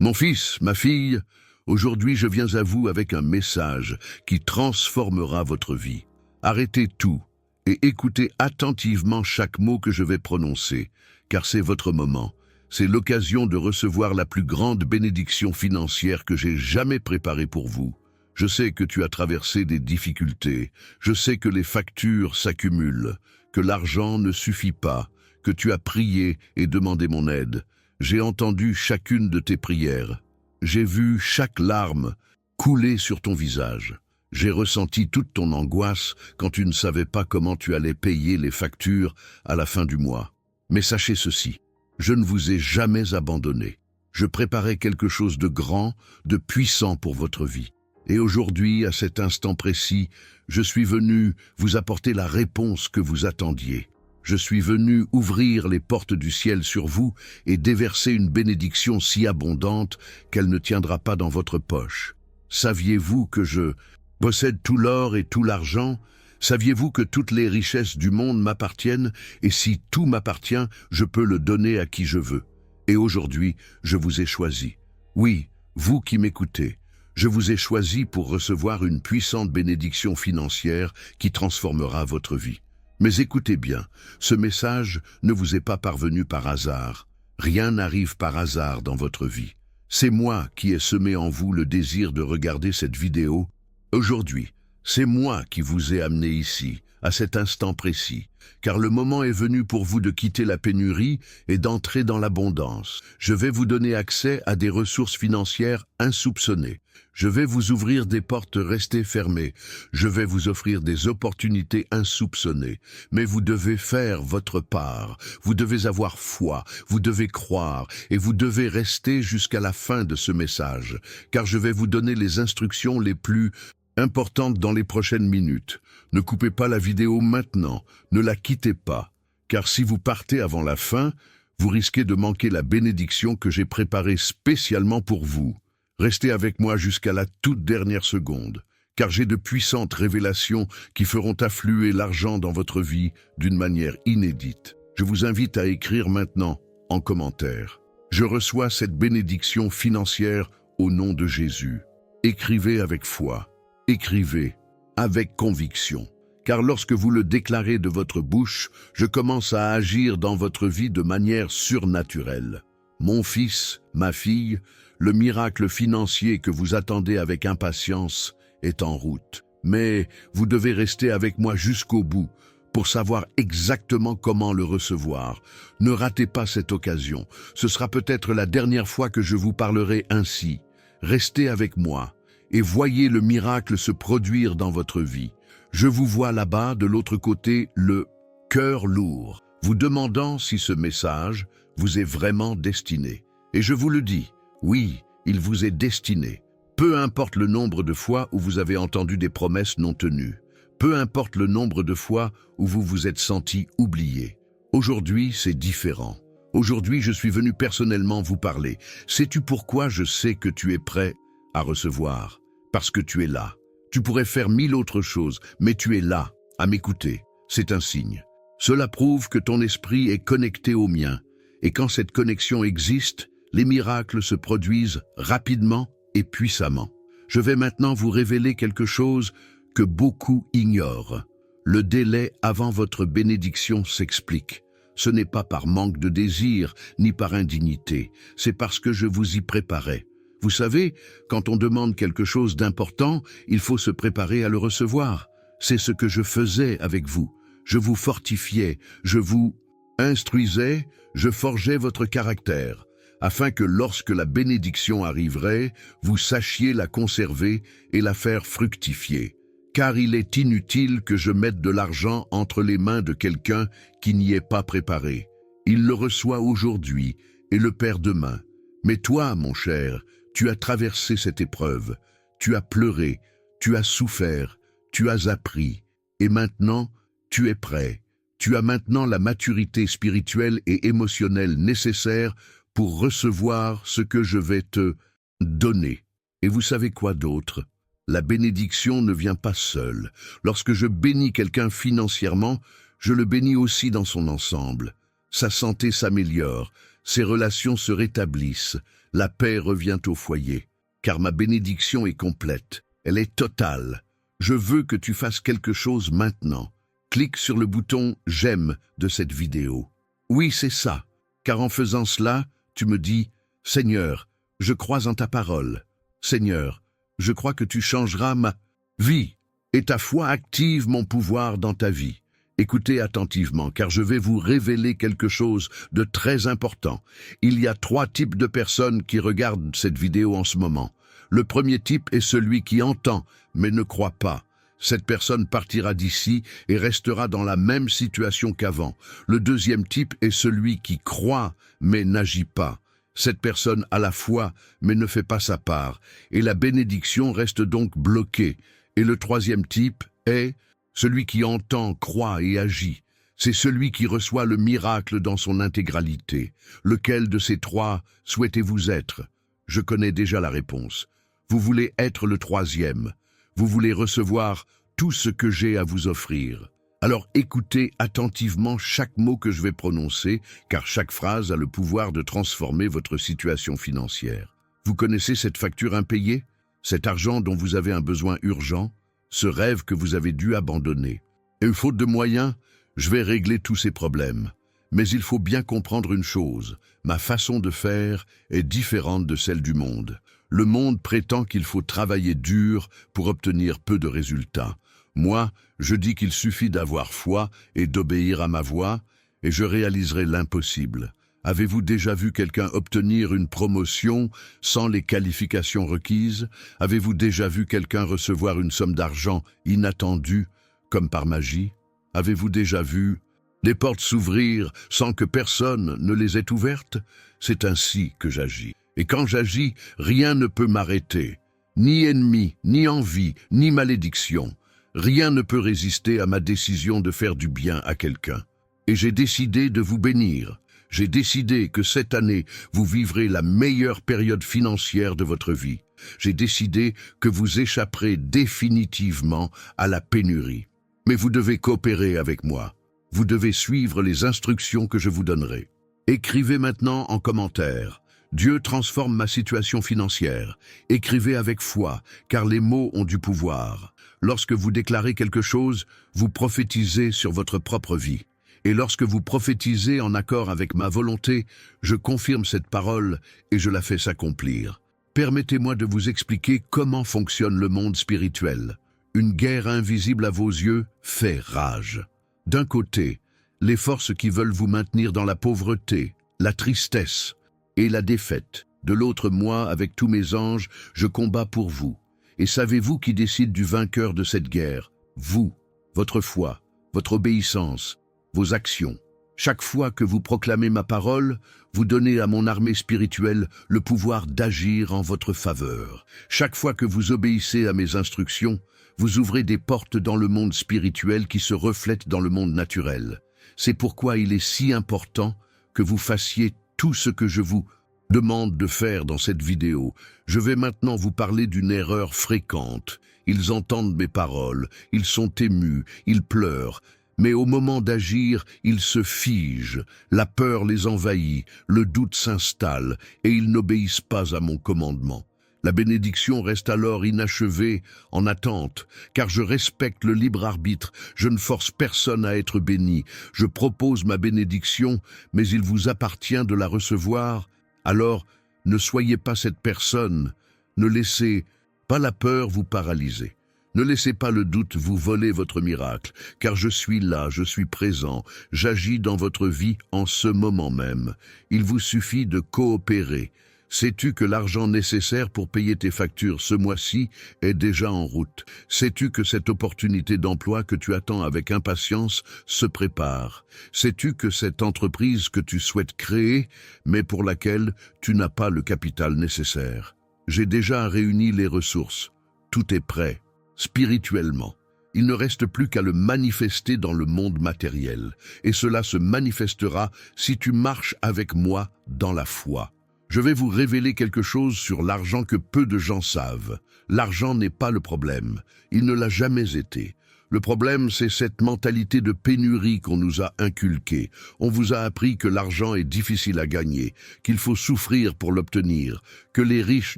Mon fils, ma fille, aujourd'hui je viens à vous avec un message qui transformera votre vie. Arrêtez tout et écoutez attentivement chaque mot que je vais prononcer, car c'est votre moment. C'est l'occasion de recevoir la plus grande bénédiction financière que j'ai jamais préparée pour vous. Je sais que tu as traversé des difficultés, je sais que les factures s'accumulent, que l'argent ne suffit pas, que tu as prié et demandé mon aide. J'ai entendu chacune de tes prières. J'ai vu chaque larme couler sur ton visage. J'ai ressenti toute ton angoisse quand tu ne savais pas comment tu allais payer les factures à la fin du mois. Mais sachez ceci, je ne vous ai jamais abandonné. Je préparais quelque chose de grand, de puissant pour votre vie. Et aujourd'hui, à cet instant précis, je suis venu vous apporter la réponse que vous attendiez. Je suis venu ouvrir les portes du ciel sur vous et déverser une bénédiction si abondante qu'elle ne tiendra pas dans votre poche. Saviez-vous que je possède tout l'or et tout l'argent? Saviez-vous que toutes les richesses du monde m'appartiennent? Et si tout m'appartient, je peux le donner à qui je veux. Et aujourd'hui, je vous ai choisi. Oui, vous qui m'écoutez, je vous ai choisi pour recevoir une puissante bénédiction financière qui transformera votre vie. Mais écoutez bien, ce message ne vous est pas parvenu par hasard. Rien n'arrive par hasard dans votre vie. C'est moi qui ai semé en vous le désir de regarder cette vidéo. Aujourd'hui, c'est moi qui vous ai amené ici, à cet instant précis, car le moment est venu pour vous de quitter la pénurie et d'entrer dans l'abondance. Je vais vous donner accès à des ressources financières insoupçonnées. Je vais vous ouvrir des portes restées fermées. Je vais vous offrir des opportunités insoupçonnées. Mais vous devez faire votre part. Vous devez avoir foi. Vous devez croire. Et vous devez rester jusqu'à la fin de ce message. Car je vais vous donner les instructions les plus importantes dans les prochaines minutes. Ne coupez pas la vidéo maintenant. Ne la quittez pas. Car si vous partez avant la fin, vous risquez de manquer la bénédiction que j'ai préparée spécialement pour vous. Restez avec moi jusqu'à la toute dernière seconde, car j'ai de puissantes révélations qui feront affluer l'argent dans votre vie d'une manière inédite. Je vous invite à écrire maintenant, en commentaire. Je reçois cette bénédiction financière au nom de Jésus. Écrivez avec foi. Écrivez avec conviction. Car lorsque vous le déclarez de votre bouche, je commence à agir dans votre vie de manière surnaturelle. Mon fils, ma fille, le miracle financier que vous attendez avec impatience est en route. Mais vous devez rester avec moi jusqu'au bout pour savoir exactement comment le recevoir. Ne ratez pas cette occasion. Ce sera peut-être la dernière fois que je vous parlerai ainsi. Restez avec moi et voyez le miracle se produire dans votre vie. Je vous vois là-bas, de l'autre côté, le cœur lourd, vous demandant si ce message vous est vraiment destiné. Et je vous le dis, oui, il vous est destiné. Peu importe le nombre de fois où vous avez entendu des promesses non tenues. Peu importe le nombre de fois où vous vous êtes senti oublié. Aujourd'hui, c'est différent. Aujourd'hui, je suis venu personnellement vous parler. Sais-tu pourquoi je sais que tu es prêt à recevoir? Parce que tu es là. Tu pourrais faire 1000 autres choses, mais tu es là, à m'écouter. C'est un signe. Cela prouve que ton esprit est connecté au mien. Et quand cette connexion existe, les miracles se produisent rapidement et puissamment. Je vais maintenant vous révéler quelque chose que beaucoup ignorent. Le délai avant votre bénédiction s'explique. Ce n'est pas par manque de désir, ni par indignité. C'est parce que je vous y préparais. Vous savez, quand on demande quelque chose d'important, il faut se préparer à le recevoir. C'est ce que je faisais avec vous. Je vous fortifiais, je vous instruisais, je forgeais votre caractère, afin que lorsque la bénédiction arriverait, vous sachiez la conserver et la faire fructifier. Car il est inutile que je mette de l'argent entre les mains de quelqu'un qui n'y est pas préparé. Il le reçoit aujourd'hui et le perd demain. Mais toi, mon cher, tu as traversé cette épreuve, tu as pleuré, tu as souffert, tu as appris, et maintenant, tu es prêt. Tu as maintenant la maturité spirituelle et émotionnelle nécessaire pour recevoir ce que je vais te donner. Et vous savez quoi d'autre? La bénédiction ne vient pas seule. Lorsque je bénis quelqu'un financièrement, je le bénis aussi dans son ensemble. Sa santé s'améliore, ces relations se rétablissent, la paix revient au foyer, car ma bénédiction est complète, elle est totale. Je veux que tu fasses quelque chose maintenant. Clique sur le bouton « J'aime » de cette vidéo. Oui, c'est ça, car en faisant cela, tu me dis « Seigneur, je crois en ta parole. Seigneur, je crois que tu changeras ma vie, et ta foi active mon pouvoir dans ta vie. » Écoutez attentivement, car je vais vous révéler quelque chose de très important. Il y a 3 types de personnes qui regardent cette vidéo en ce moment. Le premier type est celui qui entend, mais ne croit pas. Cette personne partira d'ici et restera dans la même situation qu'avant. Le deuxième type est celui qui croit, mais n'agit pas. Cette personne a la foi, mais ne fait pas sa part, et la bénédiction reste donc bloquée. Et le troisième type est celui qui entend, croit et agit. C'est celui qui reçoit le miracle dans son intégralité. Lequel de ces 3 souhaitez-vous être? Je connais déjà la réponse. Vous voulez être le troisième. Vous voulez recevoir tout ce que j'ai à vous offrir. Alors écoutez attentivement chaque mot que je vais prononcer, car chaque phrase a le pouvoir de transformer votre situation financière. Vous connaissez cette facture impayée? Cet argent dont vous avez un besoin urgent? Ce rêve que vous avez dû abandonner. Et faute de moyens, je vais régler tous ces problèmes. Mais il faut bien comprendre une chose, ma façon de faire est différente de celle du monde. Le monde prétend qu'il faut travailler dur pour obtenir peu de résultats. Moi, je dis qu'il suffit d'avoir foi et d'obéir à ma voix, et je réaliserai l'impossible. Avez-vous déjà vu quelqu'un obtenir une promotion sans les qualifications requises? Avez-vous déjà vu quelqu'un recevoir une somme d'argent inattendue, comme par magie? Avez-vous déjà vu des portes s'ouvrir sans que personne ne les ait ouvertes? C'est ainsi que j'agis. Et quand j'agis, rien ne peut m'arrêter. Ni ennemi, ni envie, ni malédiction. Rien ne peut résister à ma décision de faire du bien à quelqu'un. Et j'ai décidé de vous bénir. J'ai décidé que cette année, vous vivrez la meilleure période financière de votre vie. J'ai décidé que vous échapperez définitivement à la pénurie. Mais vous devez coopérer avec moi. Vous devez suivre les instructions que je vous donnerai. Écrivez maintenant en commentaire. Dieu transforme ma situation financière. Écrivez avec foi, car les mots ont du pouvoir. Lorsque vous déclarez quelque chose, vous prophétisez sur votre propre vie. Et lorsque vous prophétisez en accord avec ma volonté, je confirme cette parole et je la fais s'accomplir. Permettez-moi de vous expliquer comment fonctionne le monde spirituel. Une guerre invisible à vos yeux fait rage. D'un côté, les forces qui veulent vous maintenir dans la pauvreté, la tristesse et la défaite. De l'autre, moi, avec tous mes anges, je combats pour vous. Et savez-vous qui décide du vainqueur de cette guerre? Vous, votre foi, votre obéissance, vos actions. Chaque fois que vous proclamez ma parole, vous donnez à mon armée spirituelle le pouvoir d'agir en votre faveur. Chaque fois que vous obéissez à mes instructions, vous ouvrez des portes dans le monde spirituel qui se reflètent dans le monde naturel. C'est pourquoi il est si important que vous fassiez tout ce que je vous demande de faire dans cette vidéo. Je vais maintenant vous parler d'une erreur fréquente. Ils entendent mes paroles, ils sont émus, ils pleurent. Mais au moment d'agir, ils se figent, la peur les envahit, le doute s'installe, et ils n'obéissent pas à mon commandement. La bénédiction reste alors inachevée, en attente, car je respecte le libre arbitre, je ne force personne à être béni, je propose ma bénédiction, mais il vous appartient de la recevoir. Alors, ne soyez pas cette personne, ne laissez pas la peur vous paralyser. Ne laissez pas le doute vous voler votre miracle, car je suis là, je suis présent, j'agis dans votre vie en ce moment même. Il vous suffit de coopérer. Sais-tu que l'argent nécessaire pour payer tes factures ce mois-ci est déjà en route? Sais-tu que cette opportunité d'emploi que tu attends avec impatience se prépare? Sais-tu que cette entreprise que tu souhaites créer, mais pour laquelle tu n'as pas le capital nécessaire? J'ai déjà réuni les ressources. Tout est prêt. Spirituellement, il ne reste plus qu'à le manifester dans le monde matériel, et cela se manifestera si tu marches avec moi dans la foi. Je vais vous révéler quelque chose sur l'argent que peu de gens savent. L'argent n'est pas le problème, il ne l'a jamais été. Le problème, c'est cette mentalité de pénurie qu'on nous a inculquée. On vous a appris que l'argent est difficile à gagner, qu'il faut souffrir pour l'obtenir, que les riches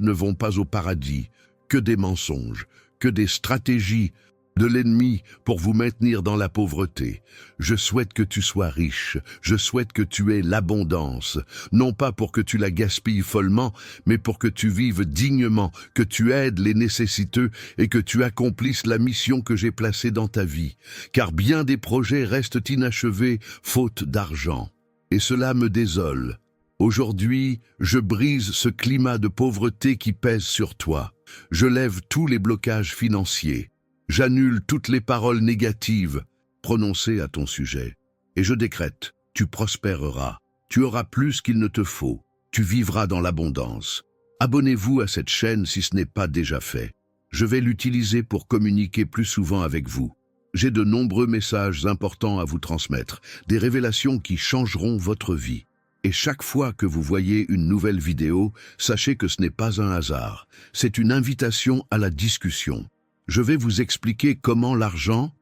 ne vont pas au paradis, que des mensonges, que des stratégies de l'ennemi pour vous maintenir dans la pauvreté. Je souhaite que tu sois riche, je souhaite que tu aies l'abondance, non pas pour que tu la gaspilles follement, mais pour que tu vives dignement, que tu aides les nécessiteux et que tu accomplisses la mission que j'ai placée dans ta vie. Car bien des projets restent inachevés faute d'argent. Et cela me désole. Aujourd'hui, je brise ce climat de pauvreté qui pèse sur toi. Je lève tous les blocages financiers. J'annule toutes les paroles négatives prononcées à ton sujet. Et je décrète, tu prospéreras, tu auras plus qu'il ne te faut, tu vivras dans l'abondance. Abonnez-vous à cette chaîne si ce n'est pas déjà fait. Je vais l'utiliser pour communiquer plus souvent avec vous. J'ai de nombreux messages importants à vous transmettre, des révélations qui changeront votre vie. Et chaque fois que vous voyez une nouvelle vidéo, sachez que ce n'est pas un hasard, c'est une invitation à la discussion. Je vais vous expliquer comment l'argent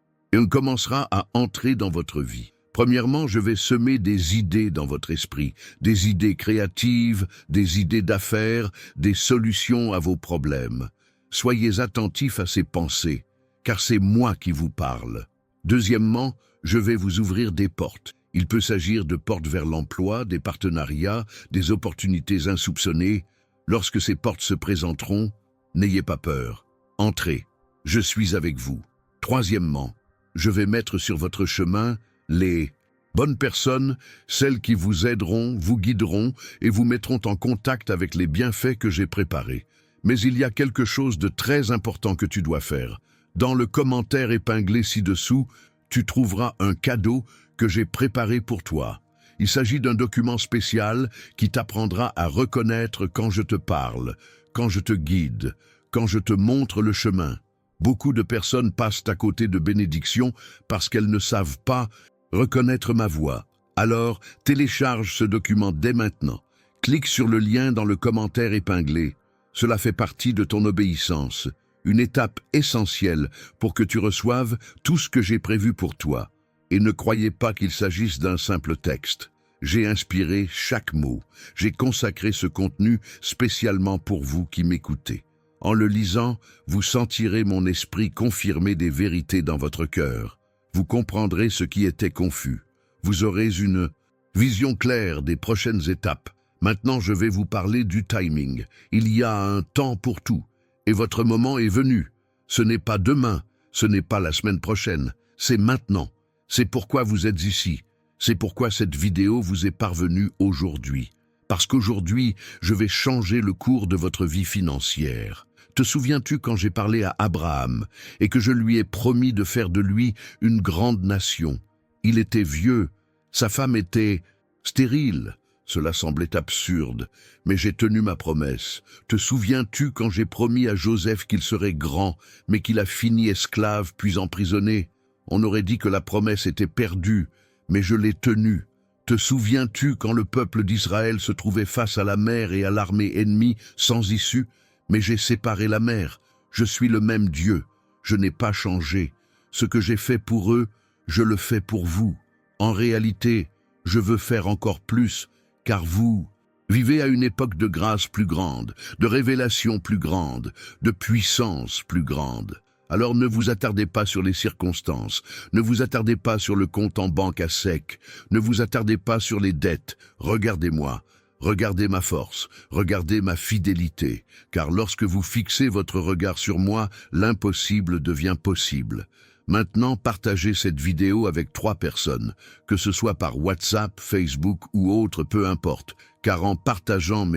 commencera à entrer dans votre vie. Premièrement, je vais semer des idées dans votre esprit, des idées créatives, des idées d'affaires, des solutions à vos problèmes. Soyez attentifs à ces pensées, car c'est moi qui vous parle. Deuxièmement, je vais vous ouvrir des portes. Il peut s'agir de portes vers l'emploi, des partenariats, des opportunités insoupçonnées. Lorsque ces portes se présenteront, n'ayez pas peur. Entrez. Je suis avec vous. Troisièmement, je vais mettre sur votre chemin les bonnes personnes, celles qui vous aideront, vous guideront et vous mettront en contact avec les bienfaits que j'ai préparés. Mais il y a quelque chose de très important que tu dois faire. Dans le commentaire épinglé ci-dessous, tu trouveras un cadeau que j'ai préparé pour toi. Il s'agit d'un document spécial qui t'apprendra à reconnaître quand je te parle, quand je te guide, quand je te montre le chemin. Beaucoup de personnes passent à côté de bénédictions parce qu'elles ne savent pas reconnaître ma voix. Alors, télécharge ce document dès maintenant. Clique sur le lien dans le commentaire épinglé. Cela fait partie de ton obéissance, une étape essentielle pour que tu reçoives tout ce que j'ai prévu pour toi. Et ne croyez pas qu'il s'agisse d'un simple texte. J'ai inspiré chaque mot. J'ai consacré ce contenu spécialement pour vous qui m'écoutez. En le lisant, vous sentirez mon esprit confirmer des vérités dans votre cœur. Vous comprendrez ce qui était confus. Vous aurez une vision claire des prochaines étapes. Maintenant, je vais vous parler du timing. Il y a un temps pour tout. Et votre moment est venu. Ce n'est pas demain, ce n'est pas la semaine prochaine. C'est maintenant. C'est pourquoi vous êtes ici. C'est pourquoi cette vidéo vous est parvenue aujourd'hui. Parce qu'aujourd'hui, je vais changer le cours de votre vie financière. Te souviens-tu quand j'ai parlé à Abraham et que je lui ai promis de faire de lui une grande nation? Il était vieux, sa femme était stérile. Cela semblait absurde, mais j'ai tenu ma promesse. Te souviens-tu quand j'ai promis à Joseph qu'il serait grand, mais qu'il a fini esclave puis emprisonné? On aurait dit que la promesse était perdue, mais je l'ai tenue. Te souviens-tu quand le peuple d'Israël se trouvait face à la mer et à l'armée ennemie sans issue? Mais j'ai séparé la mer. Je suis le même Dieu. Je n'ai pas changé. Ce que j'ai fait pour eux, je le fais pour vous. En réalité, je veux faire encore plus, car vous vivez à une époque de grâce plus grande, de révélation plus grande, de puissance plus grande. Alors ne vous attardez pas sur les circonstances, ne vous attardez pas sur le compte en banque à sec, ne vous attardez pas sur les dettes. Regardez-moi. Regardez ma force, regardez ma fidélité, car lorsque vous fixez votre regard sur moi, l'impossible devient possible. Maintenant, partagez cette vidéo avec 3 personnes, que ce soit par WhatsApp, Facebook ou autre, peu importe, car en partageant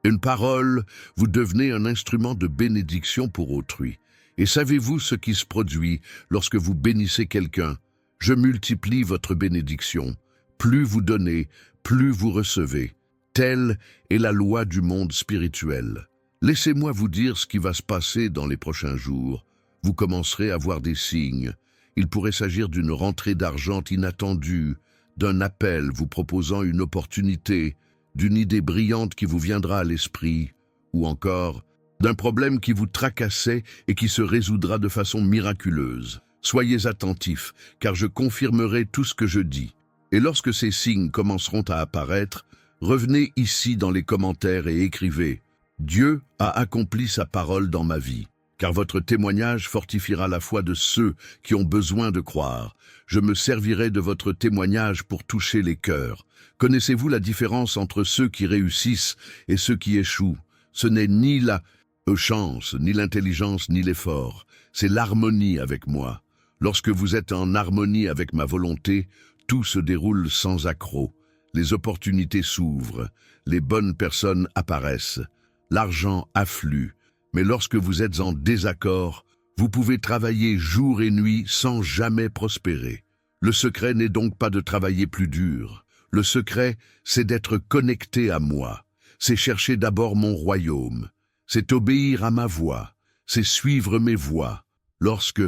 une parole, vous devenez un instrument de bénédiction pour autrui. Et savez-vous ce qui se produit lorsque vous bénissez quelqu'un? Je multiplie votre bénédiction. Plus vous donnez, plus vous recevez. Telle est la loi du monde spirituel. Laissez-moi vous dire ce qui va se passer dans les prochains jours. Vous commencerez à voir des signes. Il pourrait s'agir d'une rentrée d'argent inattendue, d'un appel vous proposant une opportunité, d'une idée brillante qui vous viendra à l'esprit, ou encore d'un problème qui vous tracassait et qui se résoudra de façon miraculeuse. Soyez attentifs, car je confirmerai tout ce que je dis. Et lorsque ces signes commenceront à apparaître, revenez ici dans les commentaires et écrivez « Dieu a accompli sa parole dans ma vie ». Car votre témoignage fortifiera la foi de ceux qui ont besoin de croire. Je me servirai de votre témoignage pour toucher les cœurs. Connaissez-vous la différence entre ceux qui réussissent et ceux qui échouent? Ce n'est ni la chance, ni l'intelligence, ni l'effort. C'est l'harmonie avec moi. Lorsque vous êtes en harmonie avec ma volonté, tout se déroule sans accroc. Les opportunités s'ouvrent, les bonnes personnes apparaissent, l'argent afflue. Mais lorsque vous êtes en désaccord, vous pouvez travailler jour et nuit sans jamais prospérer. Le secret n'est donc pas de travailler plus dur. Le secret, c'est d'être connecté à moi. C'est chercher d'abord mon royaume. C'est obéir à ma voix. C'est suivre mes voies. Lorsque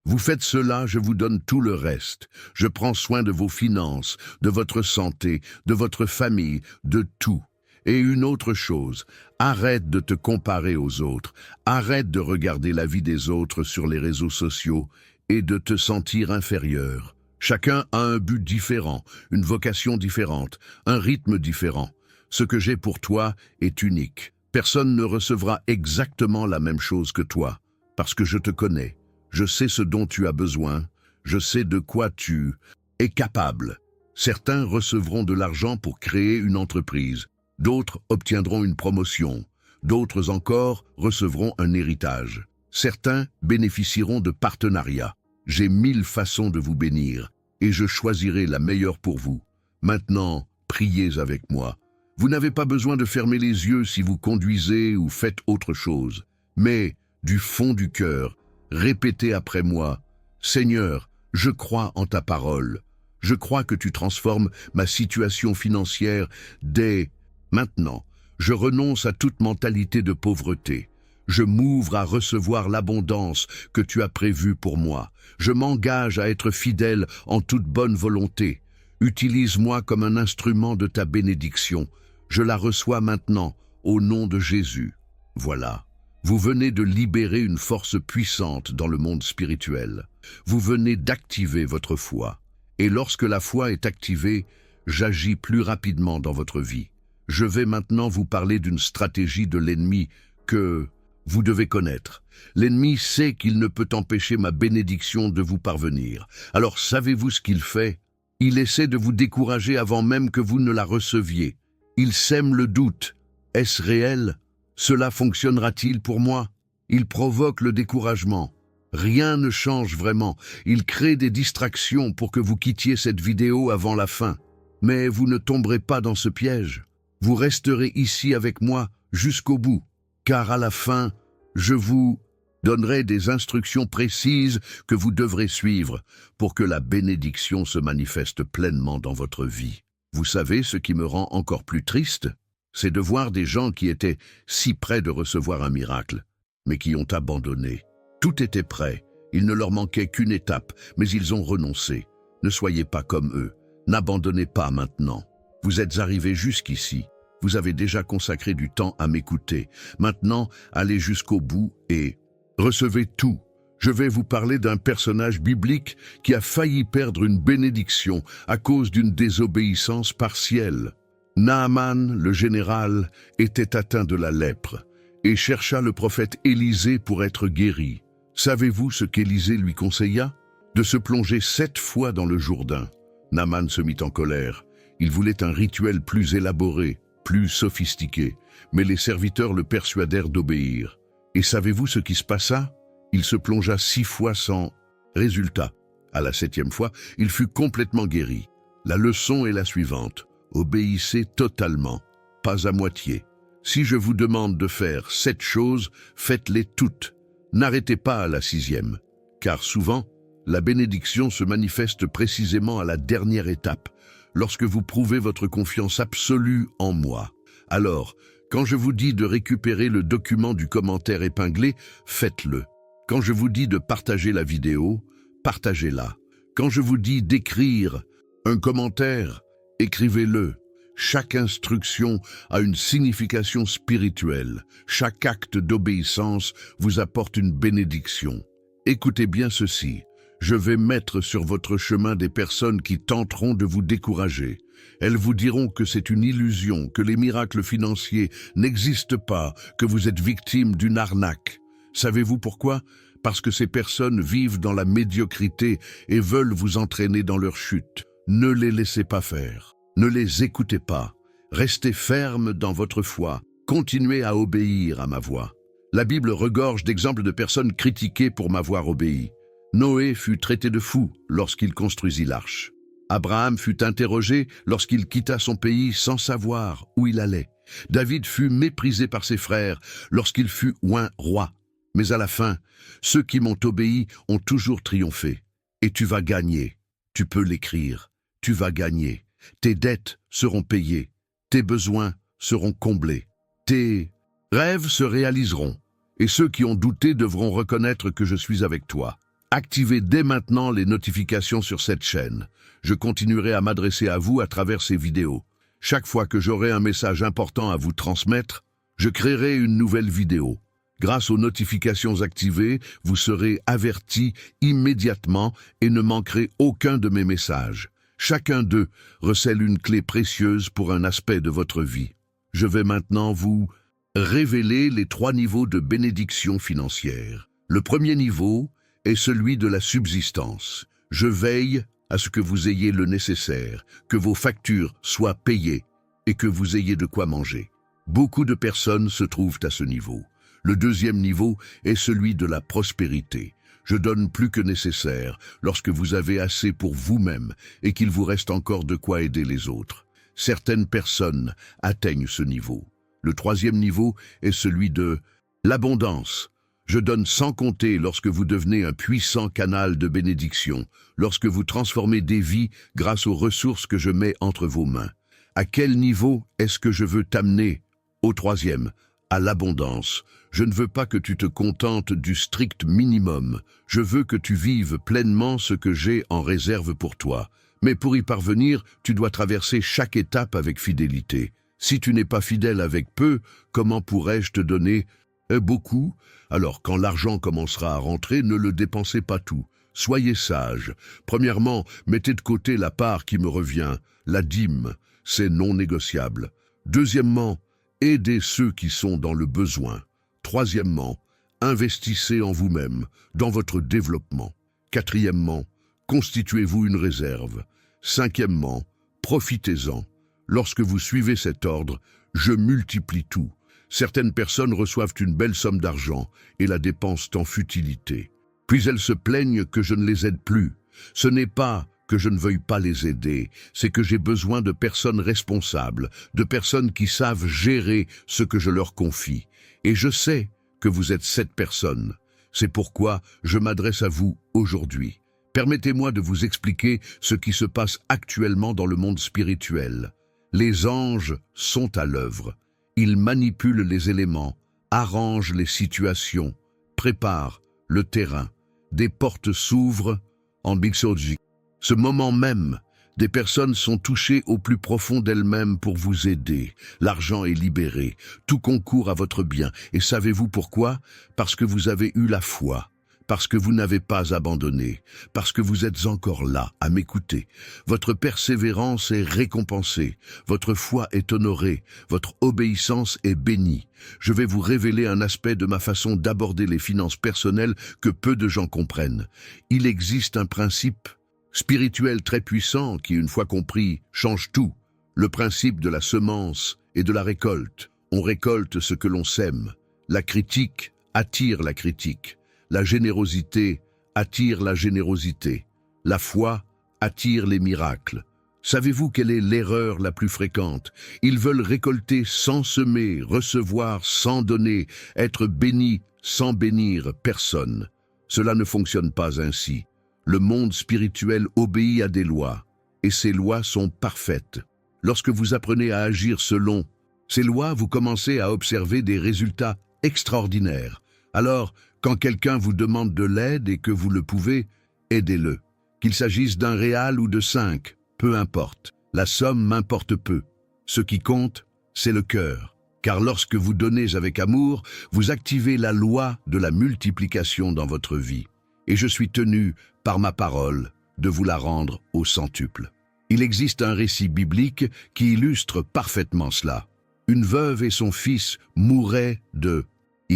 vous faites cela, je vous donne tout le reste. Je prends soin de vos finances, de votre santé, de votre famille, de tout. Et une autre chose, arrête de te comparer aux autres, arrête de regarder la vie des autres sur les réseaux sociaux et de te sentir inférieur. Chacun a un but différent, une vocation différente, un rythme différent. Ce que j'ai pour toi est unique. Personne ne recevra exactement la même chose que toi, parce que je te connais. Je sais ce dont tu as besoin, je sais de quoi tu es capable. Certains recevront de l'argent pour créer une entreprise. D'autres obtiendront une promotion, d'autres encore recevront un héritage. Certains bénéficieront de partenariats. J'ai 1000 façons de vous bénir, et je choisirai la meilleure pour vous. Maintenant, priez avec moi. Vous n'avez pas besoin de fermer les yeux si vous conduisez ou faites autre chose. Mais, du fond du cœur, répétez après moi, « Seigneur, je crois en ta parole. Je crois que tu transformes ma situation financière dès maintenant. Je renonce à toute mentalité de pauvreté. Je m'ouvre à recevoir l'abondance que tu as prévue pour moi. Je m'engage à être fidèle en toute bonne volonté. Utilise-moi comme un instrument de ta bénédiction. Je la reçois maintenant, au nom de Jésus. » Voilà. Vous venez de libérer une force puissante dans le monde spirituel. Vous venez d'activer votre foi. Et lorsque la foi est activée, j'agis plus rapidement dans votre vie. Je vais maintenant vous parler d'une stratégie de l'ennemi que vous devez connaître. L'ennemi sait qu'il ne peut empêcher ma bénédiction de vous parvenir. Alors savez-vous ce qu'il fait? Il essaie de vous décourager avant même que vous ne la receviez. Il sème le doute. Est-ce réel? Cela fonctionnera-t-il pour moi? Il provoque le découragement. Rien ne change vraiment. Il crée des distractions pour que vous quittiez cette vidéo avant la fin. Mais vous ne tomberez pas dans ce piège. Vous resterez ici avec moi jusqu'au bout, car à la fin, je vous donnerai des instructions précises que vous devrez suivre pour que la bénédiction se manifeste pleinement dans votre vie. Vous savez ce qui me rend encore plus triste? C'est de voir des gens qui étaient si près de recevoir un miracle, mais qui ont abandonné. Tout était prêt, il ne leur manquait qu'une étape, mais ils ont renoncé. Ne soyez pas comme eux, n'abandonnez pas maintenant. Vous êtes arrivés jusqu'ici. Vous avez déjà consacré du temps à m'écouter. Maintenant, allez jusqu'au bout et recevez tout. Je vais vous parler d'un personnage biblique qui a failli perdre une bénédiction à cause d'une désobéissance partielle. Naaman, le général, était atteint de la lèpre et chercha le prophète Élisée pour être guéri. Savez-vous ce qu'Élisée lui conseilla? De se plonger 7 fois dans le Jourdain. Naaman se mit en colère. Il voulait un rituel plus élaboré, plus sophistiqué, mais les serviteurs le persuadèrent d'obéir. Et savez-vous ce qui se passa? Il se plongea 6 fois sans résultat. À la 7e fois, il fut complètement guéri. La leçon est la suivante. Obéissez totalement, pas à moitié. Si je vous demande de faire 7 choses, faites-les toutes. N'arrêtez pas à la 6e, car souvent, la bénédiction se manifeste précisément à la dernière étape, lorsque vous prouvez votre confiance absolue en moi. Alors, quand je vous dis de récupérer le document du commentaire épinglé, faites-le. Quand je vous dis de partager la vidéo, partagez-la. Quand je vous dis d'écrire un commentaire, écrivez-le. Chaque instruction a une signification spirituelle. Chaque acte d'obéissance vous apporte une bénédiction. Écoutez bien ceci. Je vais mettre sur votre chemin des personnes qui tenteront de vous décourager. Elles vous diront que c'est une illusion, que les miracles financiers n'existent pas, que vous êtes victime d'une arnaque. Savez-vous pourquoi? Parce que ces personnes vivent dans la médiocrité et veulent vous entraîner dans leur chute. Ne les laissez pas faire. Ne les écoutez pas. Restez ferme dans votre foi. Continuez à obéir à ma voix. La Bible regorge d'exemples de personnes critiquées pour m'avoir obéi. Noé fut traité de fou lorsqu'il construisit l'arche. Abraham fut interrogé lorsqu'il quitta son pays sans savoir où il allait. David fut méprisé par ses frères lorsqu'il fut oint roi. Mais à la fin, ceux qui m'ont obéi ont toujours triomphé. Et tu vas gagner. Tu peux l'écrire. Tu vas gagner. Tes dettes seront payées. Tes besoins seront comblés. Tes rêves se réaliseront. Et ceux qui ont douté devront reconnaître que je suis avec toi. Activez dès maintenant les notifications sur cette chaîne. Je continuerai à m'adresser à vous à travers ces vidéos. Chaque fois que j'aurai un message important à vous transmettre, je créerai une nouvelle vidéo. Grâce aux notifications activées, vous serez avertis immédiatement et ne manquerez aucun de mes messages. Chacun d'eux recèle une clé précieuse pour un aspect de votre vie. Je vais maintenant vous révéler les 3 niveaux de bénédiction financière. Le premier niveau est celui de la subsistance. Je veille à ce que vous ayez le nécessaire, que vos factures soient payées et que vous ayez de quoi manger. Beaucoup de personnes se trouvent à ce niveau. Le deuxième niveau est celui de la prospérité. Je donne plus que nécessaire lorsque vous avez assez pour vous-même et qu'il vous reste encore de quoi aider les autres. Certaines personnes atteignent ce niveau. Le troisième niveau est celui de l'abondance. Je donne sans compter lorsque vous devenez un puissant canal de bénédiction, lorsque vous transformez des vies grâce aux ressources que je mets entre vos mains. À quel niveau est-ce que je veux t'amener? Au troisième, à l'abondance. Je ne veux pas que tu te contentes du strict minimum. Je veux que tu vives pleinement ce que j'ai en réserve pour toi. Mais pour y parvenir, tu dois traverser chaque étape avec fidélité. Si tu n'es pas fidèle avec peu, comment pourrais-je te donner beaucoup? Alors, quand l'argent commencera à rentrer, ne le dépensez pas tout. Soyez sage. Premièrement, mettez de côté la part qui me revient, la dîme, c'est non négociable. Deuxièmement, aidez ceux qui sont dans le besoin. Troisièmement, investissez en vous-même, dans votre développement. Quatrièmement, constituez-vous une réserve. Cinquièmement, profitez-en. Lorsque vous suivez cet ordre, je multiplie tout. Certaines personnes reçoivent une belle somme d'argent et la dépensent en futilité. Puis elles se plaignent que je ne les aide plus. Ce n'est pas que je ne veuille pas les aider, c'est que j'ai besoin de personnes responsables, de personnes qui savent gérer ce que je leur confie. Et je sais que vous êtes cette personne. C'est pourquoi je m'adresse à vous aujourd'hui. Permettez-moi de vous expliquer ce qui se passe actuellement dans le monde spirituel. Les anges sont à l'œuvre. Ils manipulent les éléments, arrangent les situations, préparent le terrain. Des portes s'ouvrent en mixologie. Ce moment même, des personnes sont touchées au plus profond d'elles-mêmes pour vous aider. L'argent est libéré, tout concourt à votre bien. Et savez-vous pourquoi? Parce que vous avez eu la foi. Parce que vous n'avez pas abandonné, parce que vous êtes encore là à m'écouter. Votre persévérance est récompensée, votre foi est honorée, votre obéissance est bénie. Je vais vous révéler un aspect de ma façon d'aborder les finances personnelles que peu de gens comprennent. Il existe un principe spirituel très puissant qui, une fois compris, change tout. Le principe de la semence et de la récolte. On récolte ce que l'on sème. La critique attire la critique. La générosité attire la générosité. La foi attire les miracles. Savez-vous quelle est l'erreur la plus fréquente? Ils veulent récolter sans semer, recevoir sans donner, être bénis sans bénir personne. Cela ne fonctionne pas ainsi. Le monde spirituel obéit à des lois, et ces lois sont parfaites. Lorsque vous apprenez à agir selon ces lois, vous commencez à observer des résultats extraordinaires. Alors, quand quelqu'un vous demande de l'aide et que vous le pouvez, aidez-le. Qu'il s'agisse d'un réal ou de 5, peu importe. La somme m'importe peu. Ce qui compte, c'est le cœur. Car lorsque vous donnez avec amour, vous activez la loi de la multiplication dans votre vie. et je suis tenu, par ma parole, de vous la rendre au centuple. Il existe un récit biblique qui illustre parfaitement cela. Une veuve et son fils mouraient de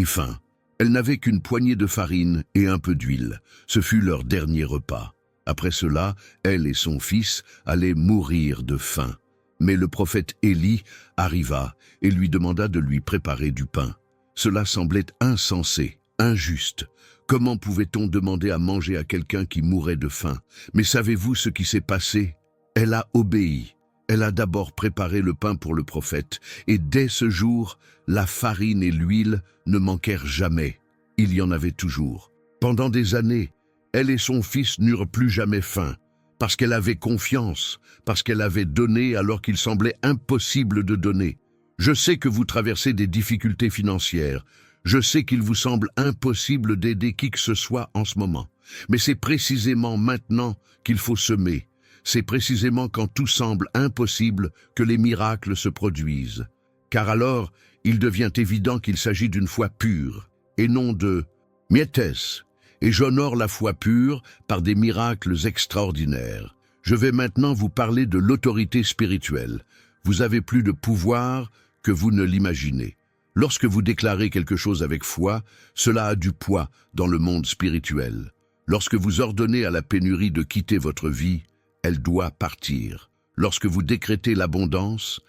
faim. Elle n'avait qu'une poignée de farine et un peu d'huile. Ce fut leur dernier repas. Après cela, elle et son fils allaient mourir de faim. Mais le prophète Élie arriva et lui demanda de lui préparer du pain. Cela semblait insensé, injuste. Comment pouvait-on demander à manger à quelqu'un qui mourait de faim? Mais savez-vous ce qui s'est passé? Elle a obéi. Elle a d'abord préparé le pain pour le prophète, et dès ce jour, la farine et l'huile ne manquèrent jamais. Il y en avait toujours. Pendant des années, elle et son fils n'eurent plus jamais faim, parce qu'elle avait confiance, parce qu'elle avait donné alors qu'il semblait impossible de donner. Je sais que vous traversez des difficultés financières. Je sais qu'il vous semble impossible d'aider qui que ce soit en ce moment. Mais c'est précisément maintenant qu'il faut semer. C'est précisément quand tout semble impossible que les miracles se produisent. Car alors, il devient évident qu'il s'agit d'une foi pure, et non de miettes. Et j'honore la foi pure par des miracles extraordinaires. Je vais maintenant vous parler de l'autorité spirituelle. Vous avez plus de pouvoir que vous ne l'imaginez. Lorsque vous déclarez quelque chose avec foi, cela a du poids dans le monde spirituel. Lorsque vous ordonnez à la pénurie de quitter votre vie, elle doit partir. Lorsque vous décrétez l'abondance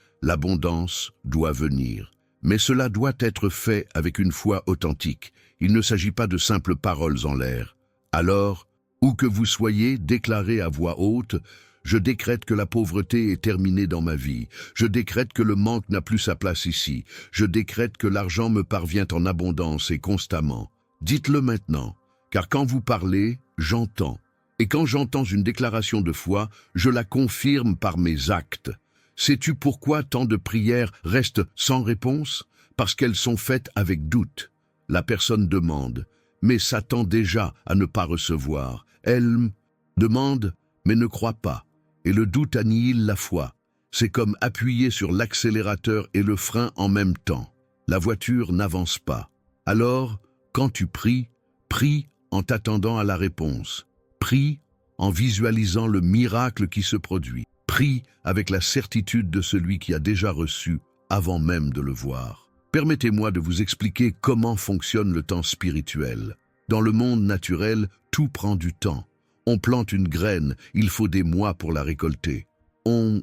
doit venir. Mais cela doit être fait avec une foi authentique. Il ne s'agit pas de simples paroles en l'air. Alors, où que vous soyez, déclarez à voix haute « Je décrète que la pauvreté est terminée dans ma vie. Je décrète que le manque n'a plus sa place ici. Je décrète que l'argent me parvient en abondance et constamment. » Dites-le maintenant, car quand vous parlez, j'entends. Et quand j'entends une déclaration de foi, je la confirme par mes actes. Sais-tu pourquoi tant de prières restent sans réponse? Parce qu'elles sont faites avec doute. La personne demande, mais s'attend déjà à ne pas recevoir. Elle demande, mais ne croit pas. Et le doute annihile la foi. C'est comme appuyer sur l'accélérateur et le frein en même temps. La voiture n'avance pas. Alors, quand tu pries, prie en t'attendant à la réponse. Prie en visualisant le miracle qui se produit. Prie avec la certitude de celui qui a déjà reçu avant même de le voir. Permettez-moi de vous expliquer comment fonctionne le temps spirituel. Dans le monde naturel, tout prend du temps. On plante une graine, il faut des mois pour la récolter. On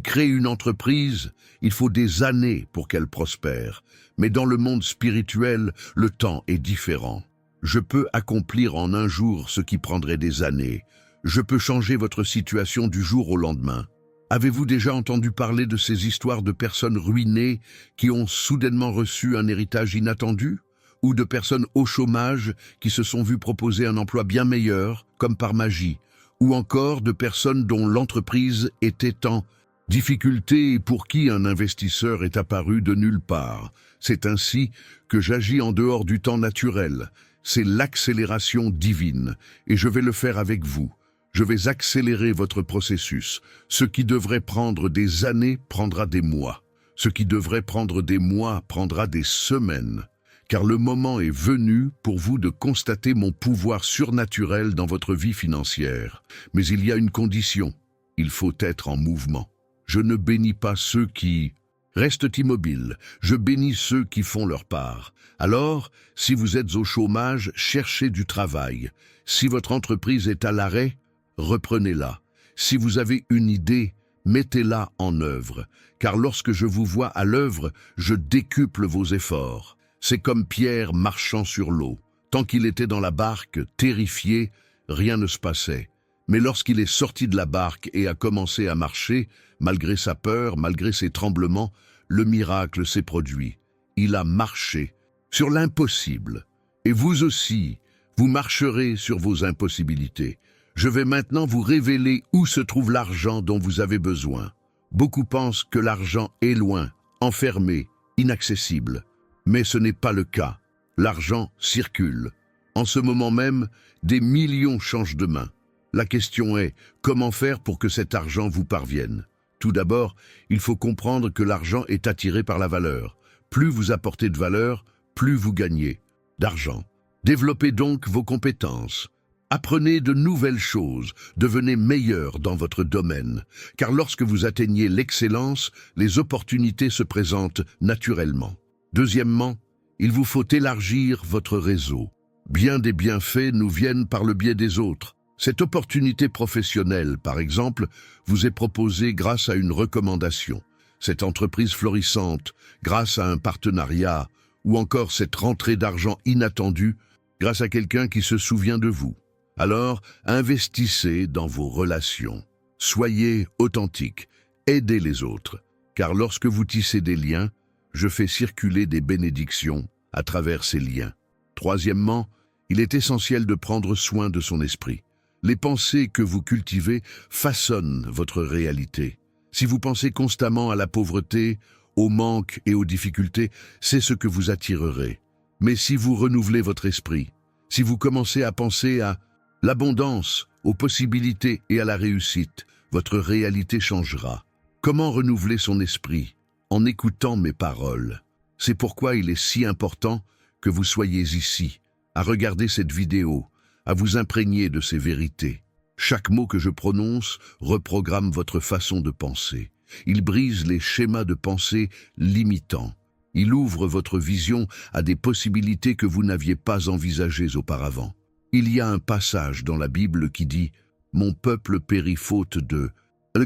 crée une entreprise, il faut des années pour qu'elle prospère. Mais dans le monde spirituel, le temps est différent. Je peux accomplir en un jour ce qui prendrait des années. Je peux changer votre situation du jour au lendemain. Avez-vous déjà entendu parler de ces histoires de personnes ruinées qui ont soudainement reçu un héritage inattendu? Ou de personnes au chômage qui se sont vues proposer un emploi bien meilleur, comme par magie? Ou encore de personnes dont l'entreprise était en difficulté et pour qui un investisseur est apparu de nulle part? C'est ainsi que j'agis en dehors du temps naturel. C'est l'accélération divine, et je vais le faire avec vous. Je vais accélérer votre processus. Ce qui devrait prendre des années prendra des mois. Ce qui devrait prendre des mois prendra des semaines. Car le moment est venu pour vous de constater mon pouvoir surnaturel dans votre vie financière. Mais il y a une condition. Il faut être en mouvement. Je ne bénis pas ceux qui restent immobiles. Je bénis ceux qui font leur part. Alors, si vous êtes au chômage, cherchez du travail. Si votre entreprise est à l'arrêt, reprenez-la. Si vous avez une idée, mettez-la en œuvre. Car lorsque je vous vois à l'œuvre, je décuple vos efforts. C'est comme Pierre marchant sur l'eau. Tant qu'il était dans la barque, terrifié, rien ne se passait. Mais lorsqu'il est sorti de la barque et a commencé à marcher, malgré sa peur, malgré ses tremblements, le miracle s'est produit. Il a marché sur l'impossible. Et vous aussi, vous marcherez sur vos impossibilités. Je vais maintenant vous révéler où se trouve l'argent dont vous avez besoin. Beaucoup pensent que l'argent est loin, enfermé, inaccessible. Mais ce n'est pas le cas. L'argent circule. En ce moment même, des millions changent de main. La question est, comment faire pour que cet argent vous parvienne? Tout d'abord, il faut comprendre que l'argent est attiré par la valeur. Plus vous apportez de valeur, plus vous gagnez d'argent. Développez donc vos compétences. Apprenez de nouvelles choses, devenez meilleur dans votre domaine, car lorsque vous atteignez l'excellence, les opportunités se présentent naturellement. Deuxièmement, il vous faut élargir votre réseau. Bien des bienfaits nous viennent par le biais des autres. Cette opportunité professionnelle, par exemple, vous est proposée grâce à une recommandation. Cette entreprise florissante, grâce à un partenariat, ou encore cette rentrée d'argent inattendue, grâce à quelqu'un qui se souvient de vous. Alors, investissez dans vos relations. Soyez authentique, aidez les autres, car lorsque vous tissez des liens, je fais circuler des bénédictions à travers ces liens. Troisièmement, il est essentiel de prendre soin de son esprit. Les pensées que vous cultivez façonnent votre réalité. Si vous pensez constamment à la pauvreté, au manque et aux difficultés, c'est ce que vous attirerez. Mais si vous renouvelez votre esprit, si vous commencez à penser à l'abondance, aux possibilités et à la réussite, votre réalité changera. Comment renouveler son esprit? En écoutant mes paroles. C'est pourquoi il est si important que vous soyez ici, à regarder cette vidéo, à vous imprégner de ces vérités. Chaque mot que je prononce reprogramme votre façon de penser. Il brise les schémas de pensée limitants. Il ouvre votre vision à des possibilités que vous n'aviez pas envisagées auparavant. Il y a un passage dans la Bible qui dit « Mon peuple périt faute de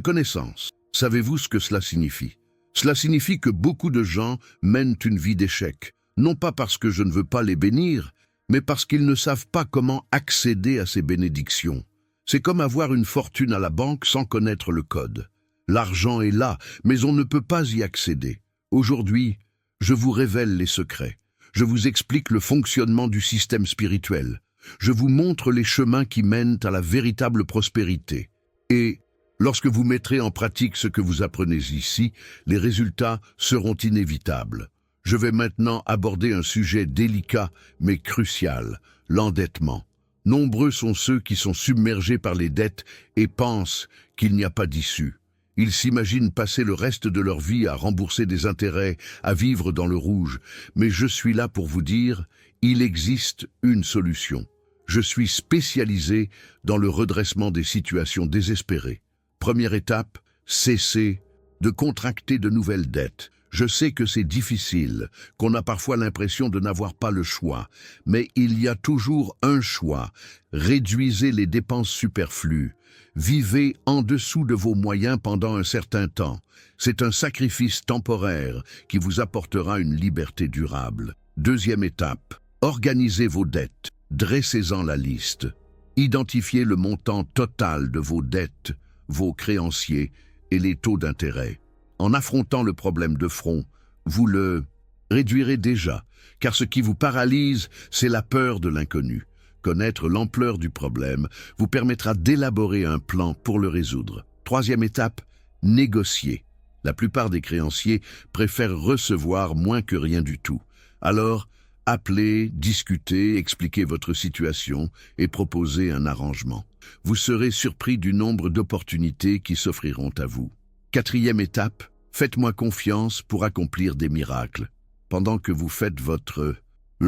connaissance ». Savez-vous ce que cela signifie? Cela signifie que beaucoup de gens mènent une vie d'échec, non pas parce que je ne veux pas les bénir, mais parce qu'ils ne savent pas comment accéder à ces bénédictions. C'est comme avoir une fortune à la banque sans connaître le code. L'argent est là, mais on ne peut pas y accéder. Aujourd'hui, je vous révèle les secrets. Je vous explique le fonctionnement du système spirituel. Je vous montre les chemins qui mènent à la véritable prospérité. Et lorsque vous mettrez en pratique ce que vous apprenez ici, les résultats seront inévitables. Je vais maintenant aborder un sujet délicat mais crucial, l'endettement. Nombreux sont ceux qui sont submergés par les dettes et pensent qu'il n'y a pas d'issue. Ils s'imaginent passer le reste de leur vie à rembourser des intérêts, à vivre dans le rouge. Mais je suis là pour vous dire, il existe une solution. Je suis spécialisé dans le redressement des situations désespérées. Première étape, cessez de contracter de nouvelles dettes. Je sais que c'est difficile, qu'on a parfois l'impression de n'avoir pas le choix, mais il y a toujours un choix. Réduisez les dépenses superflues. Vivez en dessous de vos moyens pendant un certain temps. C'est un sacrifice temporaire qui vous apportera une liberté durable. Deuxième étape, organisez vos dettes. Dressez-en la liste. Identifiez le montant total de vos dettes, vos créanciers et les taux d'intérêt. En affrontant le problème de front, vous le réduirez déjà, car ce qui vous paralyse, c'est la peur de l'inconnu. Connaître l'ampleur du problème vous permettra d'élaborer un plan pour le résoudre. Troisième étape, négocier. La plupart des créanciers préfèrent recevoir moins que rien du tout. Alors, appelez, discutez, expliquez votre situation et proposez un arrangement. Vous serez surpris du nombre d'opportunités qui s'offriront à vous. Quatrième étape, faites-moi confiance pour accomplir des miracles. Pendant que vous faites votre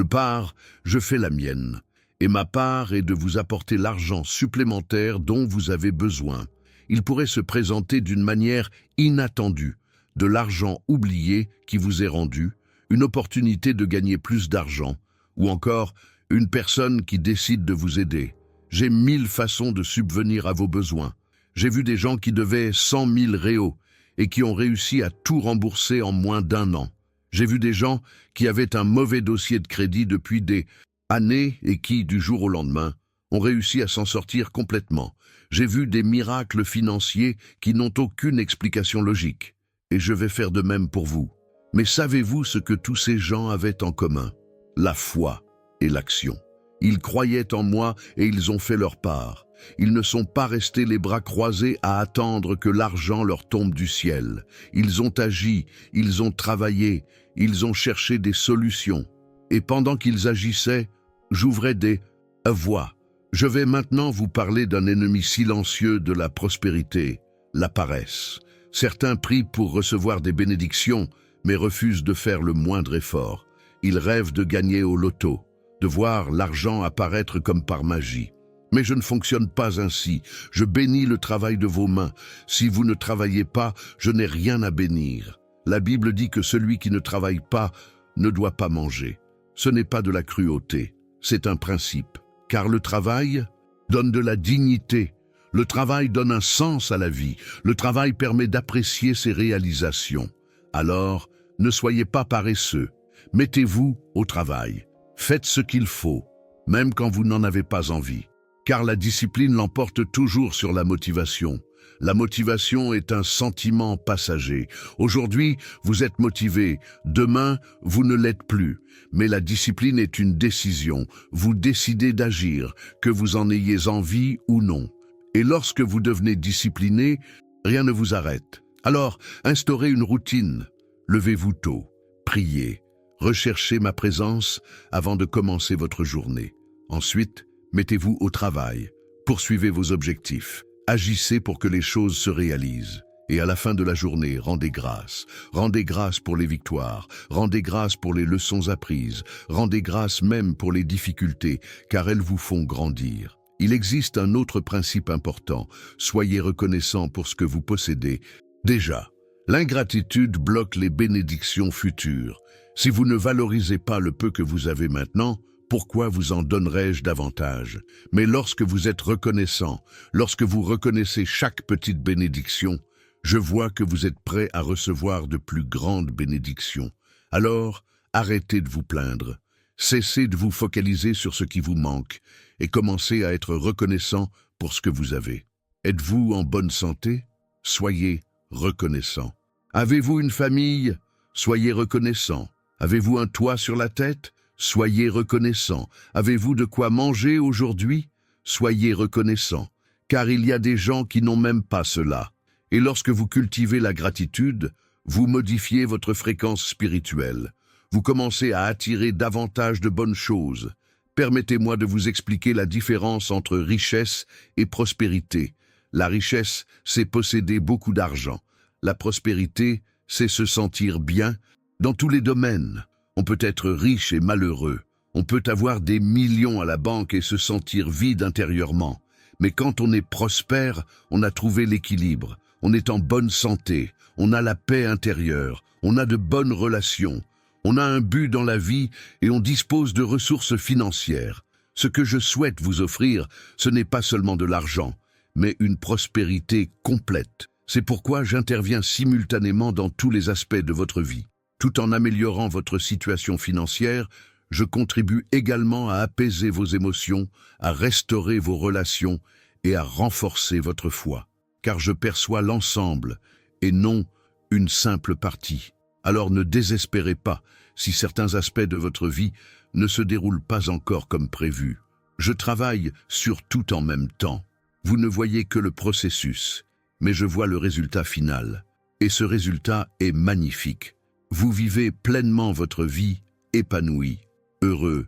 part, je fais la mienne. Et ma part est de vous apporter l'argent supplémentaire dont vous avez besoin. Il pourrait se présenter d'une manière inattendue, de l'argent oublié qui vous est rendu, une opportunité de gagner plus d'argent, ou encore une personne qui décide de vous aider. J'ai 1000 façons de subvenir à vos besoins. J'ai vu des gens qui devaient 100 000 réaux et qui ont réussi à tout rembourser en moins d'1 an. J'ai vu des gens qui avaient un mauvais dossier de crédit depuis des années et qui, du jour au lendemain, ont réussi à s'en sortir complètement. J'ai vu des miracles financiers qui n'ont aucune explication logique. Et je vais faire de même pour vous. Mais savez-vous ce que tous ces gens avaient en commun? La foi et l'action. Ils croyaient en moi et ils ont fait leur part. Ils ne sont pas restés les bras croisés à attendre que l'argent leur tombe du ciel. Ils ont agi, ils ont travaillé, ils ont cherché des solutions. Et pendant qu'ils agissaient, j'ouvrais des voies. Je vais maintenant vous parler d'un ennemi silencieux de la prospérité, la paresse. Certains prient pour recevoir des bénédictions, mais refusent de faire le moindre effort. Ils rêvent de gagner au loto, de voir l'argent apparaître comme par magie. Mais je ne fonctionne pas ainsi. Je bénis le travail de vos mains. Si vous ne travaillez pas, je n'ai rien à bénir. La Bible dit que celui qui ne travaille pas ne doit pas manger. Ce n'est pas de la cruauté, c'est un principe. Car le travail donne de la dignité. Le travail donne un sens à la vie. Le travail permet d'apprécier ses réalisations. Alors, ne soyez pas paresseux. Mettez-vous au travail. Faites ce qu'il faut, même quand vous n'en avez pas envie. Car la discipline l'emporte toujours sur la motivation. La motivation est un sentiment passager. Aujourd'hui, vous êtes motivé. Demain, vous ne l'êtes plus. Mais la discipline est une décision. Vous décidez d'agir, que vous en ayez envie ou non. Et lorsque vous devenez discipliné, rien ne vous arrête. Alors, instaurez une routine. Levez-vous tôt. Priez. Recherchez ma présence avant de commencer votre journée. Ensuite, mettez-vous au travail. Poursuivez vos objectifs. Agissez pour que les choses se réalisent. Et à la fin de la journée, rendez grâce. Rendez grâce pour les victoires. Rendez grâce pour les leçons apprises. Rendez grâce même pour les difficultés, car elles vous font grandir. Il existe un autre principe important. Soyez reconnaissant pour ce que vous possédez. Déjà, l'ingratitude bloque les bénédictions futures. Si vous ne valorisez pas le peu que vous avez maintenant, pourquoi vous en donnerais-je davantage? Mais lorsque vous êtes reconnaissant, lorsque vous reconnaissez chaque petite bénédiction, je vois que vous êtes prêt à recevoir de plus grandes bénédictions. Alors, arrêtez de vous plaindre. Cessez de vous focaliser sur ce qui vous manque et commencez à être reconnaissant pour ce que vous avez. Êtes-vous en bonne santé? Soyez reconnaissant. Avez-vous une famille? Soyez reconnaissant. Avez-vous un toit sur la tête? Soyez reconnaissant. Avez-vous de quoi manger aujourd'hui? Soyez reconnaissant, car il y a des gens qui n'ont même pas cela. Et lorsque vous cultivez la gratitude, vous modifiez votre fréquence spirituelle. Vous commencez à attirer davantage de bonnes choses. Permettez-moi de vous expliquer la différence entre richesse et prospérité. La richesse, c'est posséder beaucoup d'argent. La prospérité, c'est se sentir bien dans tous les domaines. On peut être riche et malheureux. On peut avoir des millions à la banque et se sentir vide intérieurement. Mais quand on est prospère, on a trouvé l'équilibre. On est en bonne santé. On a la paix intérieure. On a de bonnes relations. On a un but dans la vie et on dispose de ressources financières. Ce que je souhaite vous offrir, ce n'est pas seulement de l'argent, mais une prospérité complète. C'est pourquoi j'interviens simultanément dans tous les aspects de votre vie. Tout en améliorant votre situation financière, je contribue également à apaiser vos émotions, à restaurer vos relations et à renforcer votre foi. Car je perçois l'ensemble et non une simple partie. Alors ne désespérez pas si certains aspects de votre vie ne se déroulent pas encore comme prévu. Je travaille sur tout en même temps. Vous ne voyez que le processus, mais je vois le résultat final. Et ce résultat est magnifique. Vous vivez pleinement votre vie, épanoui, heureux,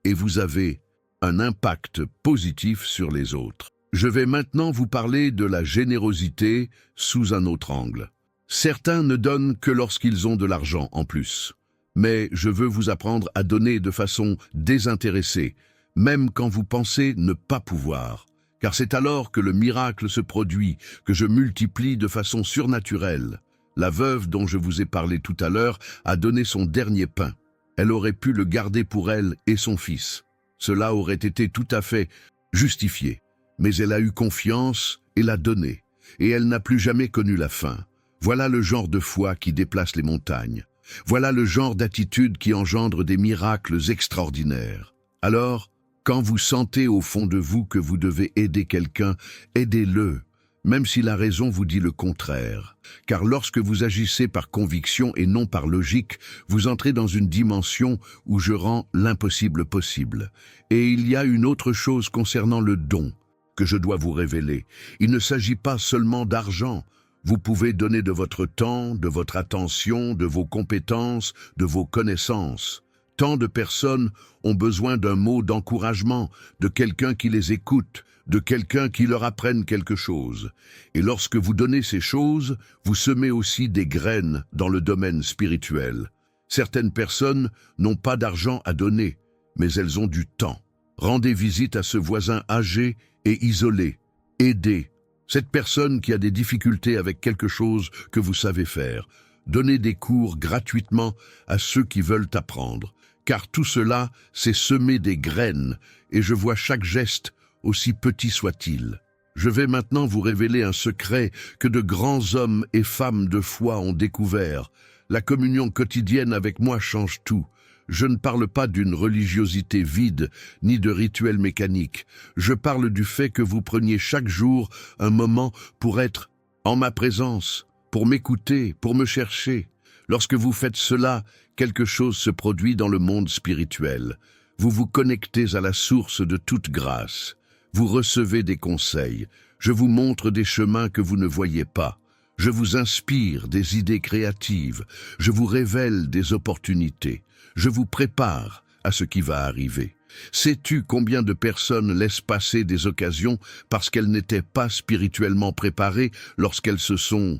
et vous avez un impact positif sur les autres. Je vais maintenant vous parler de la générosité sous un autre angle. Certains ne donnent que lorsqu'ils ont de l'argent en plus. Mais je veux vous apprendre à donner de façon désintéressée, même quand vous pensez ne pas pouvoir. Car c'est alors que le miracle se produit, que je multiplie de façon surnaturelle. La veuve dont je vous ai parlé tout à l'heure a donné son dernier pain. Elle aurait pu le garder pour elle et son fils. Cela aurait été tout à fait justifié. Mais elle a eu confiance et l'a donné. Et elle n'a plus jamais connu la faim. Voilà le genre de foi qui déplace les montagnes. Voilà le genre d'attitude qui engendre des miracles extraordinaires. Alors, quand vous sentez au fond de vous que vous devez aider quelqu'un, aidez-le, même si la raison vous dit le contraire. Car lorsque vous agissez par conviction et non par logique, vous entrez dans une dimension où je rends l'impossible possible. Et il y a une autre chose concernant le don que je dois vous révéler. Il ne s'agit pas seulement d'argent. Vous pouvez donner de votre temps, de votre attention, de vos compétences, de vos connaissances. Tant de personnes ont besoin d'un mot d'encouragement, de quelqu'un qui les écoute, de quelqu'un qui leur apprenne quelque chose. Et lorsque vous donnez ces choses, vous semez aussi des graines dans le domaine spirituel. Certaines personnes n'ont pas d'argent à donner, mais elles ont du temps. Rendez visite à ce voisin âgé et isolé. Aidez cette personne qui a des difficultés avec quelque chose que vous savez faire. Donnez des cours gratuitement à ceux qui veulent apprendre. Car tout cela, c'est semer des graines, et je vois chaque geste, aussi petit soit-il. Je vais maintenant vous révéler un secret que de grands hommes et femmes de foi ont découvert. La communion quotidienne avec moi change tout. Je ne parle pas d'une religiosité vide, ni de rituels mécaniques. Je parle du fait que vous preniez chaque jour un moment pour être en ma présence, pour m'écouter, pour me chercher. Lorsque vous faites cela, quelque chose se produit dans le monde spirituel. Vous vous connectez à la source de toute grâce. Vous recevez des conseils. Je vous montre des chemins que vous ne voyez pas. Je vous inspire des idées créatives. Je vous révèle des opportunités. Je vous prépare à ce qui va arriver. Sais-tu combien de personnes laissent passer des occasions parce qu'elles n'étaient pas spirituellement préparées lorsqu'elles se sont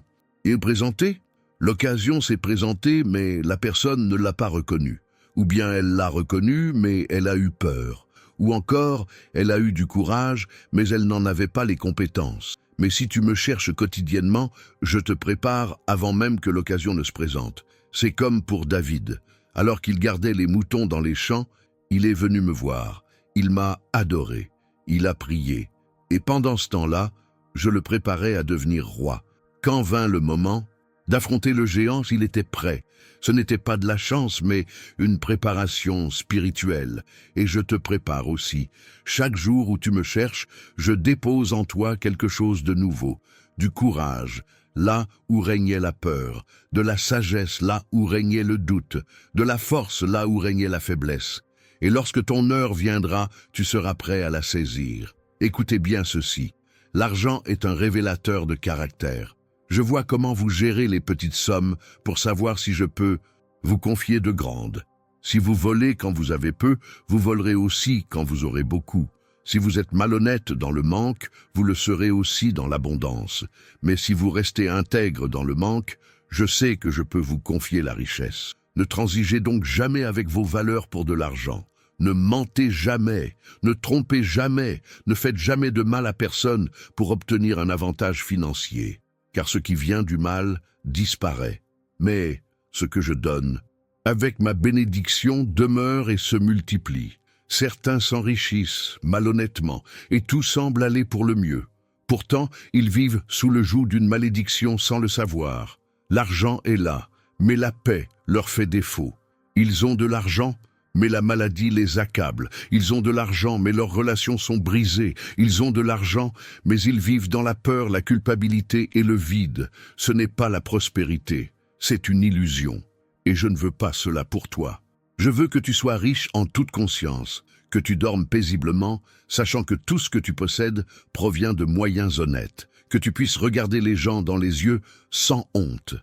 présentées? L'occasion s'est présentée, mais la personne ne l'a pas reconnue. Ou bien elle l'a reconnue, mais elle a eu peur. Ou encore, elle a eu du courage, mais elle n'en avait pas les compétences. Mais si tu me cherches quotidiennement, je te prépare avant même que l'occasion ne se présente. C'est comme pour David. Alors qu'il gardait les moutons dans les champs, il est venu me voir. Il m'a adoré. Il a prié. Et pendant ce temps-là, je le préparais à devenir roi. Quand vint le moment d'affronter le géant, il était prêt. Ce n'était pas de la chance, mais une préparation spirituelle. Et je te prépare aussi. Chaque jour où tu me cherches, je dépose en toi quelque chose de nouveau. Du courage, là où régnait la peur. De la sagesse, là où régnait le doute. De la force, là où régnait la faiblesse. Et lorsque ton heure viendra, tu seras prêt à la saisir. Écoutez bien ceci. L'argent est un révélateur de caractère. Je vois comment vous gérez les petites sommes pour savoir si je peux vous confier de grandes. Si vous volez quand vous avez peu, vous volerez aussi quand vous aurez beaucoup. Si vous êtes malhonnête dans le manque, vous le serez aussi dans l'abondance. Mais si vous restez intègre dans le manque, je sais que je peux vous confier la richesse. Ne transigez donc jamais avec vos valeurs pour de l'argent. Ne mentez jamais, ne trompez jamais, ne faites jamais de mal à personne pour obtenir un avantage financier. Car ce qui vient du mal disparaît. Mais ce que je donne, avec ma bénédiction, demeure et se multiplie. Certains s'enrichissent malhonnêtement, et tout semble aller pour le mieux. Pourtant, ils vivent sous le joug d'une malédiction sans le savoir. L'argent est là, mais la paix leur fait défaut. Ils ont de l'argent, mais la maladie les accable. Ils ont de l'argent, mais leurs relations sont brisées. Ils ont de l'argent, mais ils vivent dans la peur, la culpabilité et le vide. Ce n'est pas la prospérité, c'est une illusion. Et je ne veux pas cela pour toi. Je veux que tu sois riche en toute conscience, que tu dormes paisiblement, sachant que tout ce que tu possèdes provient de moyens honnêtes, que tu puisses regarder les gens dans les yeux sans honte.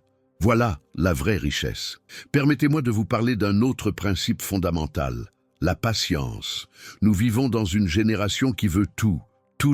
Voilà la vraie richesse. Permettez-moi de vous parler d'un autre principe fondamental, la patience. Nous vivons dans une génération qui veut tout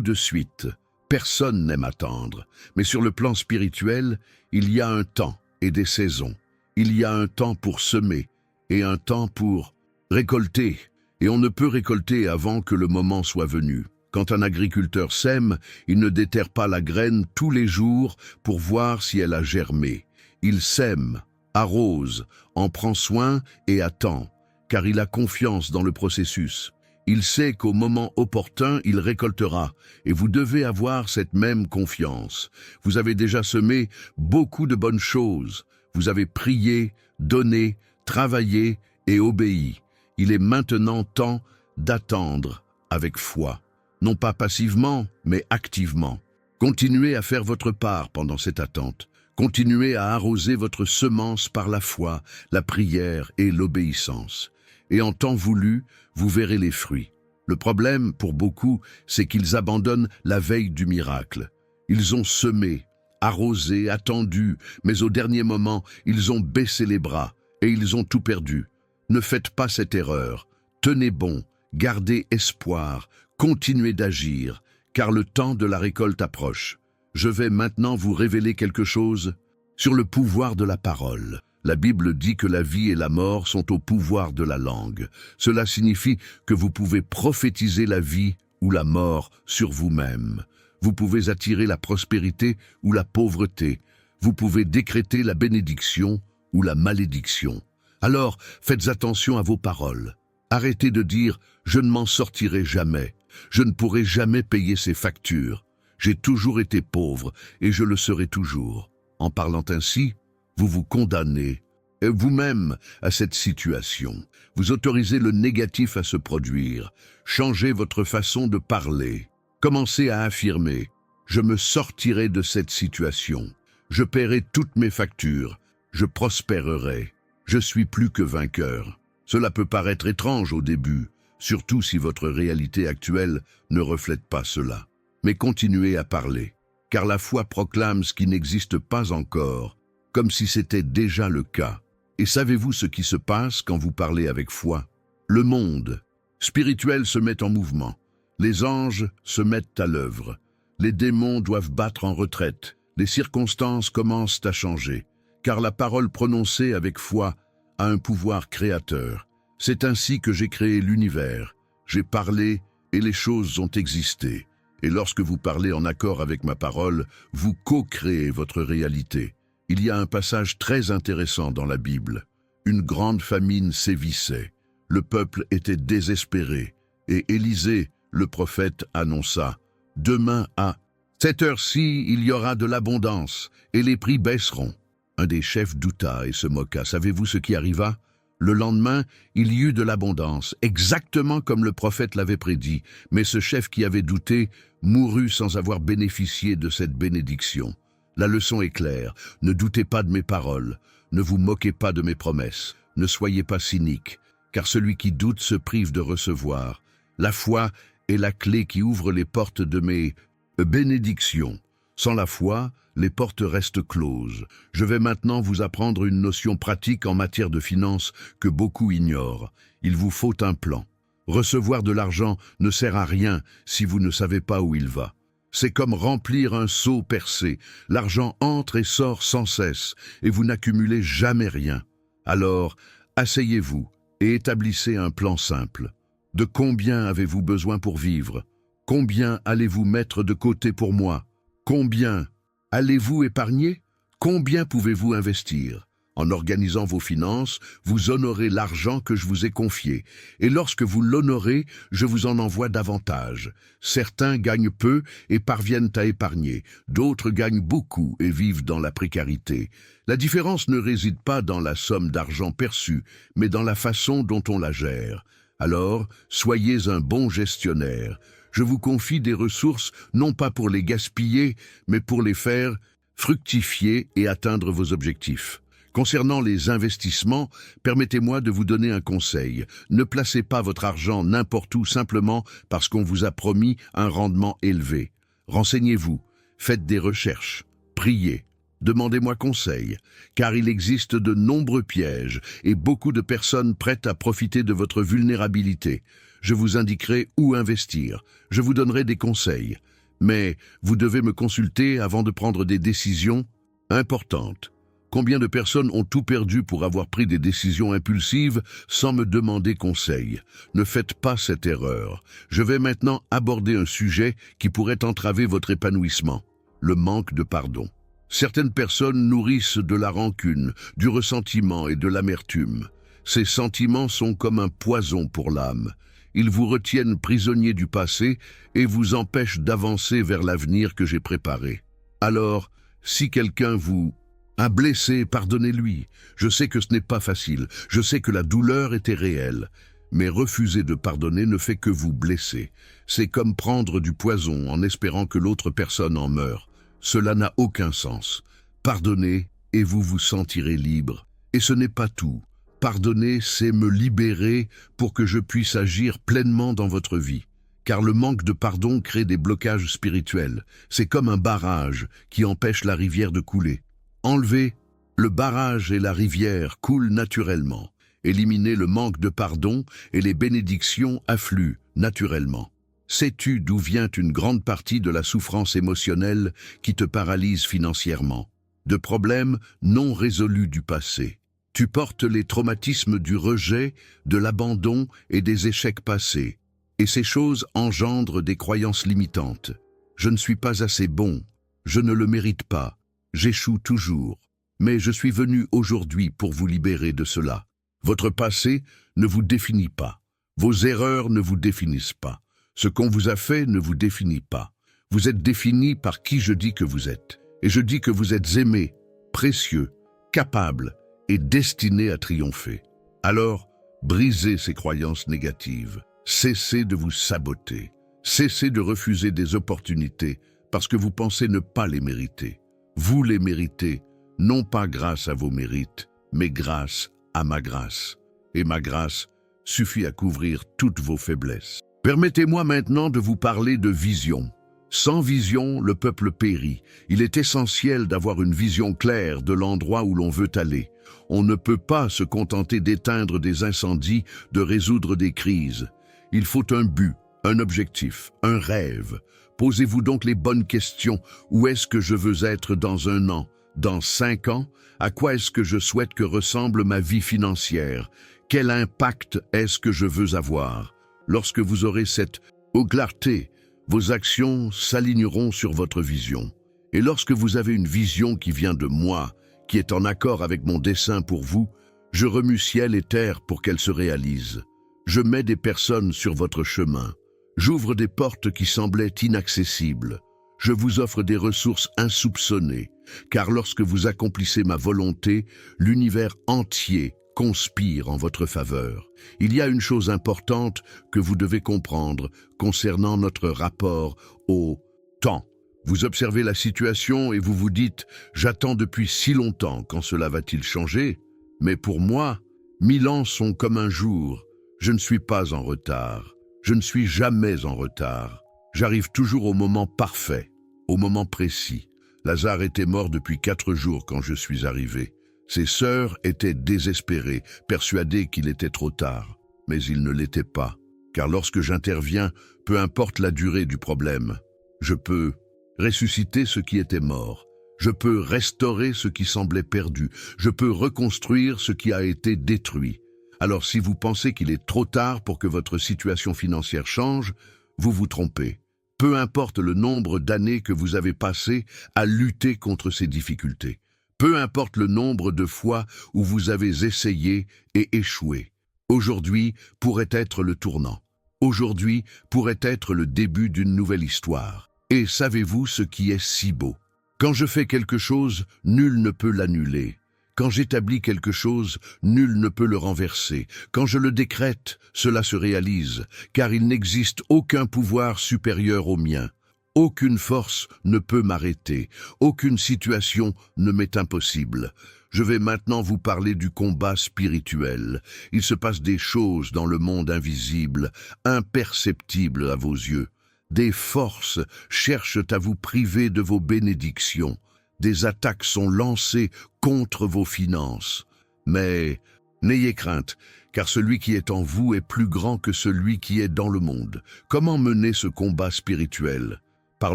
de suite. Personne n'aime attendre. Mais sur le plan spirituel, il y a un temps et des saisons. Il y a un temps pour semer et un temps pour récolter. Et on ne peut récolter avant que le moment soit venu. Quand un agriculteur sème, il ne déterre pas la graine tous les jours pour voir si elle a germé. Il sème, arrose, en prend soin et attend, car il a confiance dans le processus. Il sait qu'au moment opportun, il récoltera, et vous devez avoir cette même confiance. Vous avez déjà semé beaucoup de bonnes choses. Vous avez prié, donné, travaillé et obéi. Il est maintenant temps d'attendre avec foi. Non pas passivement, mais activement. Continuez à faire votre part pendant cette attente. Continuez à arroser votre semence par la foi, la prière et l'obéissance. Et en temps voulu, vous verrez les fruits. Le problème, pour beaucoup, c'est qu'ils abandonnent la veille du miracle. Ils ont semé, arrosé, attendu, mais au dernier moment, ils ont baissé les bras et ils ont tout perdu. Ne faites pas cette erreur. Tenez bon, gardez espoir, continuez d'agir, car le temps de la récolte approche. Je vais maintenant vous révéler quelque chose sur le pouvoir de la parole. La Bible dit que la vie et la mort sont au pouvoir de la langue. Cela signifie que vous pouvez prophétiser la vie ou la mort sur vous-même. Vous pouvez attirer la prospérité ou la pauvreté. Vous pouvez décréter la bénédiction ou la malédiction. Alors, faites attention à vos paroles. Arrêtez de dire « je ne m'en sortirai jamais »,« je ne pourrai jamais payer ces factures »,« j'ai toujours été pauvre et je le serai toujours ». En parlant ainsi, vous vous condamnez vous-même à cette situation. Vous autorisez le négatif à se produire. Changez votre façon de parler. Commencez à affirmer « je me sortirai de cette situation ». Je paierai toutes mes factures, je prospérerai, je suis plus que vainqueur. Cela peut paraître étrange au début, surtout si votre réalité actuelle ne reflète pas cela. Mais continuez à parler, car la foi proclame ce qui n'existe pas encore, comme si c'était déjà le cas. Et savez-vous ce qui se passe quand vous parlez avec foi? Le monde spirituel se met en mouvement, les anges se mettent à l'œuvre, les démons doivent battre en retraite. Les circonstances commencent à changer, car la parole prononcée avec foi a un pouvoir créateur. C'est ainsi que j'ai créé l'univers. J'ai parlé et les choses ont existé. Et lorsque vous parlez en accord avec ma parole, vous co-créez votre réalité. Il y a un passage très intéressant dans la Bible. Une grande famine sévissait. Le peuple était désespéré. Et Élisée, le prophète, annonça « Demain à cette heure-ci, il y aura de l'abondance, et les prix baisseront. » Un des chefs douta et se moqua. Savez-vous ce qui arriva? Le lendemain, il y eut de l'abondance, exactement comme le prophète l'avait prédit, mais ce chef qui avait douté mourut sans avoir bénéficié de cette bénédiction. La leçon est claire, ne doutez pas de mes paroles, ne vous moquez pas de mes promesses, ne soyez pas cyniques, car celui qui doute se prive de recevoir. La foi est la clé qui ouvre les portes de mes bénédiction. Sans la foi, les portes restent closes. Je vais maintenant vous apprendre une notion pratique en matière de finances que beaucoup ignorent. Il vous faut un plan. Recevoir de l'argent ne sert à rien si vous ne savez pas où il va. C'est comme remplir un seau percé. L'argent entre et sort sans cesse et vous n'accumulez jamais rien. Alors, asseyez-vous et établissez un plan simple. De combien avez-vous besoin pour vivre? Combien allez-vous mettre de côté pour moi? Combien allez-vous épargner? Combien pouvez-vous investir? En organisant vos finances, vous honorez l'argent que je vous ai confié. Et lorsque vous l'honorez, je vous en envoie davantage. Certains gagnent peu et parviennent à épargner. D'autres gagnent beaucoup et vivent dans la précarité. La différence ne réside pas dans la somme d'argent perçue, mais dans la façon dont on la gère. Alors, soyez un bon gestionnaire. Je vous confie des ressources, non pas pour les gaspiller, mais pour les faire fructifier et atteindre vos objectifs. Concernant les investissements, permettez-moi de vous donner un conseil. Ne placez pas votre argent n'importe où simplement parce qu'on vous a promis un rendement élevé. Renseignez-vous, faites des recherches, priez, demandez-moi conseil, car il existe de nombreux pièges et beaucoup de personnes prêtes à profiter de votre vulnérabilité. Je vous indiquerai où investir, je vous donnerai des conseils, mais vous devez me consulter avant de prendre des décisions importantes. Combien de personnes ont tout perdu pour avoir pris des décisions impulsives sans me demander conseil? Ne faites pas cette erreur. Je vais maintenant aborder un sujet qui pourrait entraver votre épanouissement, le manque de pardon. Certaines personnes nourrissent de la rancune, du ressentiment et de l'amertume. Ces sentiments sont comme un poison pour l'âme. Ils vous retiennent prisonniers du passé et vous empêchent d'avancer vers l'avenir que j'ai préparé. Alors, si quelqu'un vous a blessé, pardonnez-lui. Je sais que ce n'est pas facile, je sais que la douleur était réelle, mais refuser de pardonner ne fait que vous blesser. C'est comme prendre du poison en espérant que l'autre personne en meure. Cela n'a aucun sens. Pardonnez et vous vous sentirez libre. Et ce n'est pas tout. Pardonner, c'est me libérer pour que je puisse agir pleinement dans votre vie. Car le manque de pardon crée des blocages spirituels. C'est comme un barrage qui empêche la rivière de couler. Enlever le barrage et la rivière coulent naturellement. Éliminer le manque de pardon et les bénédictions affluent naturellement. Sais-tu d'où vient une grande partie de la souffrance émotionnelle qui te paralyse financièrement? De problèmes non résolus du passé. Tu portes les traumatismes du rejet, de l'abandon et des échecs passés. Et ces choses engendrent des croyances limitantes. Je ne suis pas assez bon, je ne le mérite pas, j'échoue toujours. Mais je suis venu aujourd'hui pour vous libérer de cela. Votre passé ne vous définit pas. Vos erreurs ne vous définissent pas. Ce qu'on vous a fait ne vous définit pas. Vous êtes défini par qui je dis que vous êtes. Et je dis que vous êtes aimé, précieux, capable et destiné à triompher. Alors, brisez ces croyances négatives. Cessez de vous saboter. Cessez de refuser des opportunités parce que vous pensez ne pas les mériter. Vous les méritez, non pas grâce à vos mérites, mais grâce à ma grâce. Et ma grâce suffit à couvrir toutes vos faiblesses. Permettez-moi maintenant de vous parler de vision. Sans vision, le peuple périt. Il est essentiel d'avoir une vision claire de l'endroit où l'on veut aller. On ne peut pas se contenter d'éteindre des incendies, de résoudre des crises. Il faut un but, un objectif, un rêve. Posez-vous donc les bonnes questions. Où est-ce que je veux être dans 1 an? Dans 5 ans? À quoi est-ce que je souhaite que ressemble ma vie financière? Quel impact est-ce que je veux avoir? Lorsque vous aurez cette clarté, vos actions s'aligneront sur votre vision. Et lorsque vous avez une vision qui vient de moi, qui est en accord avec mon dessein pour vous, je remue ciel et terre pour qu'elle se réalise. Je mets des personnes sur votre chemin. J'ouvre des portes qui semblaient inaccessibles. Je vous offre des ressources insoupçonnées, car lorsque vous accomplissez ma volonté, l'univers entier conspire en votre faveur. Il y a une chose importante que vous devez comprendre concernant notre rapport au temps. Vous observez la situation et vous vous dites « J'attends depuis si longtemps, quand cela va-t-il changer ?» Mais pour moi, 1000 ans sont comme un jour. Je ne suis pas en retard. Je ne suis jamais en retard. J'arrive toujours au moment parfait, au moment précis. Lazare était mort depuis 4 jours quand je suis arrivé. Ses sœurs étaient désespérées, persuadées qu'il était trop tard. Mais il ne l'était pas, car lorsque j'interviens, peu importe la durée du problème, je peux ressusciter ce qui était mort. Je peux restaurer ce qui semblait perdu. Je peux reconstruire ce qui a été détruit. Alors si vous pensez qu'il est trop tard pour que votre situation financière change, vous vous trompez. Peu importe le nombre d'années que vous avez passées à lutter contre ces difficultés. Peu importe le nombre de fois où vous avez essayé et échoué. Aujourd'hui pourrait être le tournant. Aujourd'hui pourrait être le début d'une nouvelle histoire. Et savez-vous ce qui est si beau? Quand je fais quelque chose, nul ne peut l'annuler. Quand j'établis quelque chose, nul ne peut le renverser. Quand je le décrète, cela se réalise, car il n'existe aucun pouvoir supérieur au mien. Aucune force ne peut m'arrêter. Aucune situation ne m'est impossible. Je vais maintenant vous parler du combat spirituel. Il se passe des choses dans le monde invisible, imperceptibles à vos yeux. Des forces cherchent à vous priver de vos bénédictions. Des attaques sont lancées contre vos finances. Mais n'ayez crainte, car celui qui est en vous est plus grand que celui qui est dans le monde. Comment mener ce combat spirituel? Par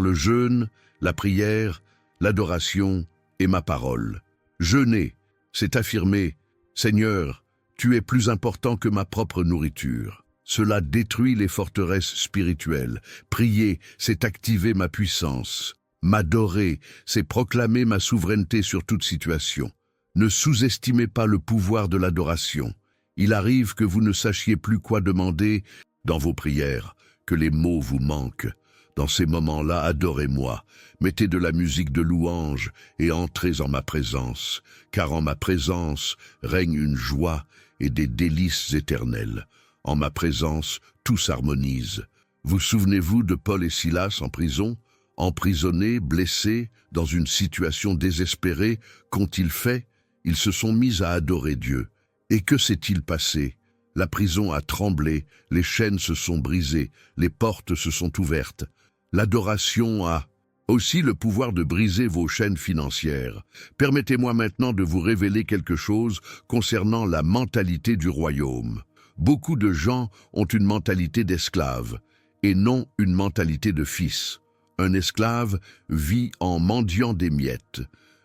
le jeûne, la prière, l'adoration et ma parole. Jeûner, c'est affirmer « Seigneur, tu es plus important que ma propre nourriture ». Cela détruit les forteresses spirituelles. Prier, c'est activer ma puissance. M'adorer, c'est proclamer ma souveraineté sur toute situation. Ne sous-estimez pas le pouvoir de l'adoration. Il arrive que vous ne sachiez plus quoi demander dans vos prières, que les mots vous manquent. Dans ces moments-là, adorez-moi, mettez de la musique de louange et entrez en ma présence, car en ma présence règne une joie et des délices éternelles. En ma présence, tout s'harmonise. Vous souvenez-vous de Paul et Silas en prison? Emprisonnés, blessés, dans une situation désespérée, qu'ont-ils fait? Ils se sont mis à adorer Dieu. Et que s'est-il passé? La prison a tremblé, les chaînes se sont brisées, les portes se sont ouvertes. L'adoration a aussi le pouvoir de briser vos chaînes financières. Permettez-moi maintenant de vous révéler quelque chose concernant la mentalité du royaume. Beaucoup de gens ont une mentalité d'esclave et non une mentalité de fils. Un esclave vit en mendiant des miettes.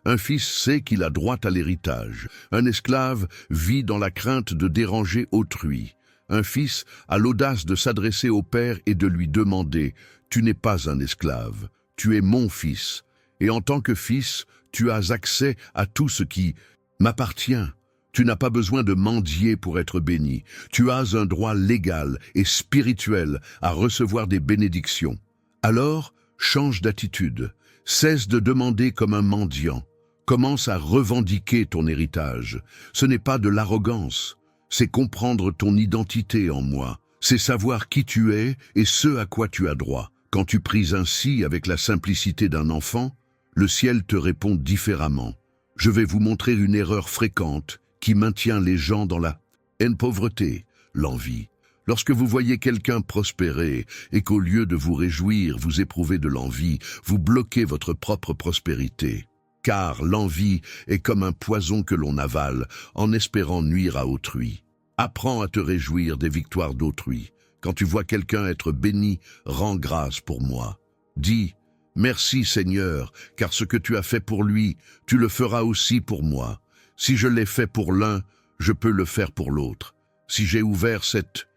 Un fils sait qu'il a droit à l'héritage. Un esclave vit dans la crainte de déranger autrui. Un fils a l'audace de s'adresser au père et de lui demander « Tu n'es pas un esclave, tu es mon fils. Et en tant que fils, tu as accès à tout ce qui m'appartient. Tu n'as pas besoin de mendier pour être béni. Tu as un droit légal et spirituel à recevoir des bénédictions. Alors, change d'attitude. Cesse de demander comme un mendiant. Commence à revendiquer ton héritage. Ce n'est pas de l'arrogance. C'est comprendre ton identité en moi. C'est savoir qui tu es et ce à quoi tu as droit. Quand tu pries ainsi avec la simplicité d'un enfant, le ciel te répond différemment. Je vais vous montrer une erreur fréquente qui maintient les gens dans la pauvreté, l'envie. Lorsque vous voyez quelqu'un prospérer et qu'au lieu de vous réjouir, vous éprouvez de l'envie, vous bloquez votre propre prospérité. Car l'envie est comme un poison que l'on avale en espérant nuire à autrui. Apprends à te réjouir des victoires d'autrui. Quand tu vois quelqu'un être béni, rends grâce pour moi. Dis « Merci Seigneur, car ce que tu as fait pour lui, tu le feras aussi pour moi. Si je l'ai fait pour l'un, je peux le faire pour l'autre. Si j'ai ouvert cette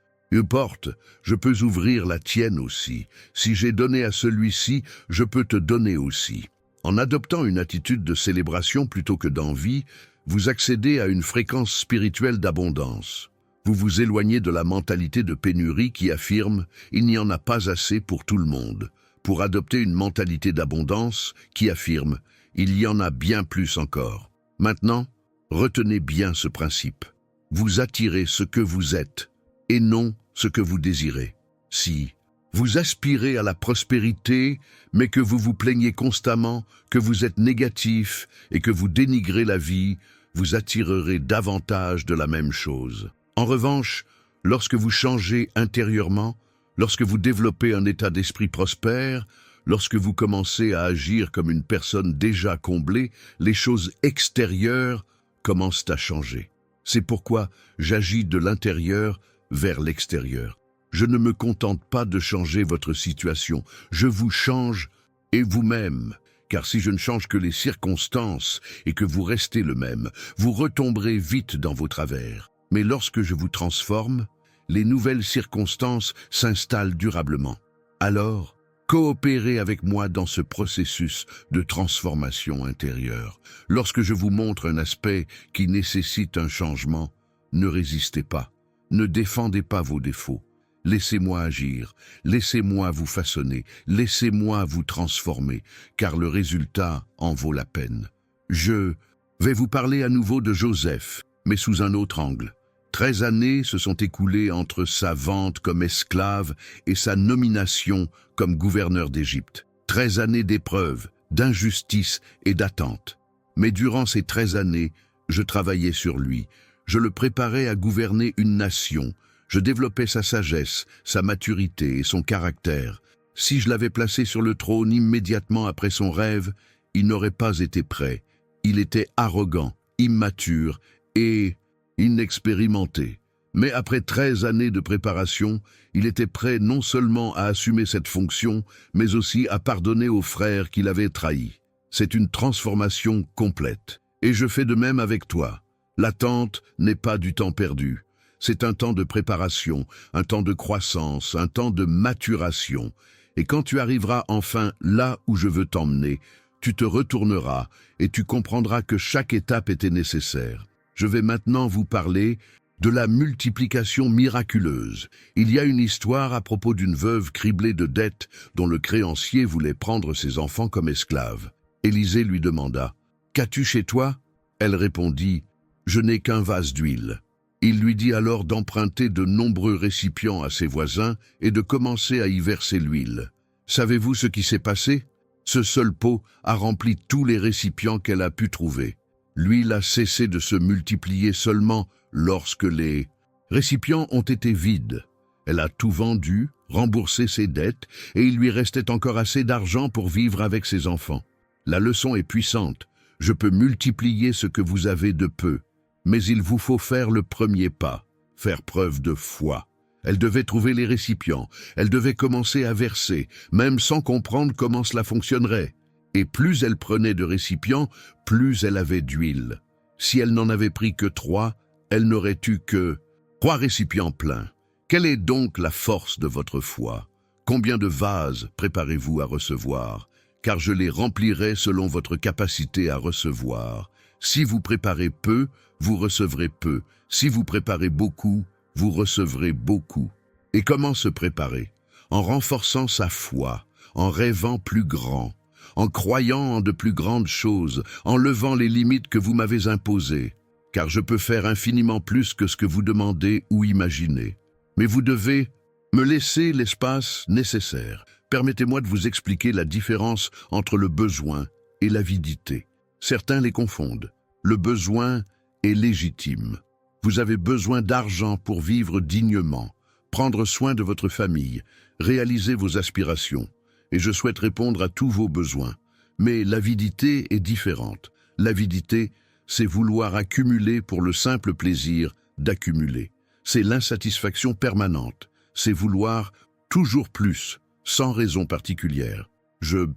porte, je peux ouvrir la tienne aussi. Si j'ai donné à celui-ci, je peux te donner aussi. » En adoptant une attitude de célébration plutôt que d'envie, vous accédez à une fréquence spirituelle d'abondance. Vous vous éloignez de la mentalité de pénurie qui affirme « il n'y en a pas assez pour tout le monde », pour adopter une mentalité d'abondance qui affirme « il y en a bien plus encore ». Maintenant, retenez bien ce principe. Vous attirez ce que vous êtes et non ce que vous désirez. Si vous aspirez à la prospérité, mais que vous vous plaignez constamment, que vous êtes négatif et que vous dénigrez la vie, vous attirerez davantage de la même chose. En revanche, lorsque vous changez intérieurement, lorsque vous développez un état d'esprit prospère, lorsque vous commencez à agir comme une personne déjà comblée, les choses extérieures commencent à changer. C'est pourquoi j'agis de l'intérieur vers l'extérieur. Je ne me contente pas de changer votre situation, je vous change et vous-même. Car si je ne change que les circonstances et que vous restez le même, vous retomberez vite dans vos travers. Mais lorsque je vous transforme, les nouvelles circonstances s'installent durablement. Alors, coopérez avec moi dans ce processus de transformation intérieure. Lorsque je vous montre un aspect qui nécessite un changement, ne résistez pas, ne défendez pas vos défauts. Laissez-moi agir, laissez-moi vous façonner, laissez-moi vous transformer, car le résultat en vaut la peine. Je vais vous parler à nouveau de Joseph, mais sous un autre angle. 13 années se sont écoulées entre sa vente comme esclave et sa nomination comme gouverneur d'Égypte. 13 années d'épreuves, d'injustice et d'attente. Mais durant ces 13 années, je travaillais sur lui. Je le préparais à gouverner une nation. Je développais sa sagesse, sa maturité et son caractère. Si je l'avais placé sur le trône immédiatement après son rêve, il n'aurait pas été prêt. Il était arrogant, immature et inexpérimenté. Mais après 13 années de préparation, il était prêt non seulement à assumer cette fonction, mais aussi à pardonner aux frères qui l'avaient trahi. C'est une transformation complète. Et je fais de même avec toi. L'attente n'est pas du temps perdu. C'est un temps de préparation, un temps de croissance, un temps de maturation. Et quand tu arriveras enfin là où je veux t'emmener, tu te retourneras et tu comprendras que chaque étape était nécessaire. Je vais maintenant vous parler de la multiplication miraculeuse. Il y a une histoire à propos d'une veuve criblée de dettes dont le créancier voulait prendre ses enfants comme esclaves. Élisée lui demanda « Qu'as-tu chez toi ?» Elle répondit « Je n'ai qu'un vase d'huile. » Il lui dit alors d'emprunter de nombreux récipients à ses voisins et de commencer à y verser l'huile. Savez-vous ce qui s'est passé? Ce seul pot a rempli tous les récipients qu'elle a pu trouver. L'huile a cessé de se multiplier seulement lorsque les récipients ont été vides. Elle a tout vendu, remboursé ses dettes, et il lui restait encore assez d'argent pour vivre avec ses enfants. La leçon est puissante. Je peux multiplier ce que vous avez de peu. Mais il vous faut faire le premier pas, faire preuve de foi. Elle devait trouver les récipients, elle devait commencer à verser, même sans comprendre comment cela fonctionnerait. Et plus elle prenait de récipients, plus elle avait d'huile. Si elle n'en avait pris que 3, elle n'aurait eu que 3 récipients pleins. Quelle est donc la force de votre foi? Combien de vases préparez-vous à recevoir? Car je les remplirai selon votre capacité à recevoir. Si vous préparez peu, vous recevrez peu. Si vous préparez beaucoup, vous recevrez beaucoup. Et comment se préparer? En renforçant sa foi, en rêvant plus grand, en croyant en de plus grandes choses, en levant les limites que vous m'avez imposées. Car je peux faire infiniment plus que ce que vous demandez ou imaginez. Mais vous devez me laisser l'espace nécessaire. Permettez-moi de vous expliquer la différence entre le besoin et l'avidité. Certains les confondent. Le besoin est légitime. Vous avez besoin d'argent pour vivre dignement, prendre soin de votre famille, réaliser vos aspirations. Et je souhaite répondre à tous vos besoins. Mais l'avidité est différente. L'avidité, c'est vouloir accumuler pour le simple plaisir d'accumuler. C'est l'insatisfaction permanente. C'est vouloir toujours plus, sans raison particulière. Je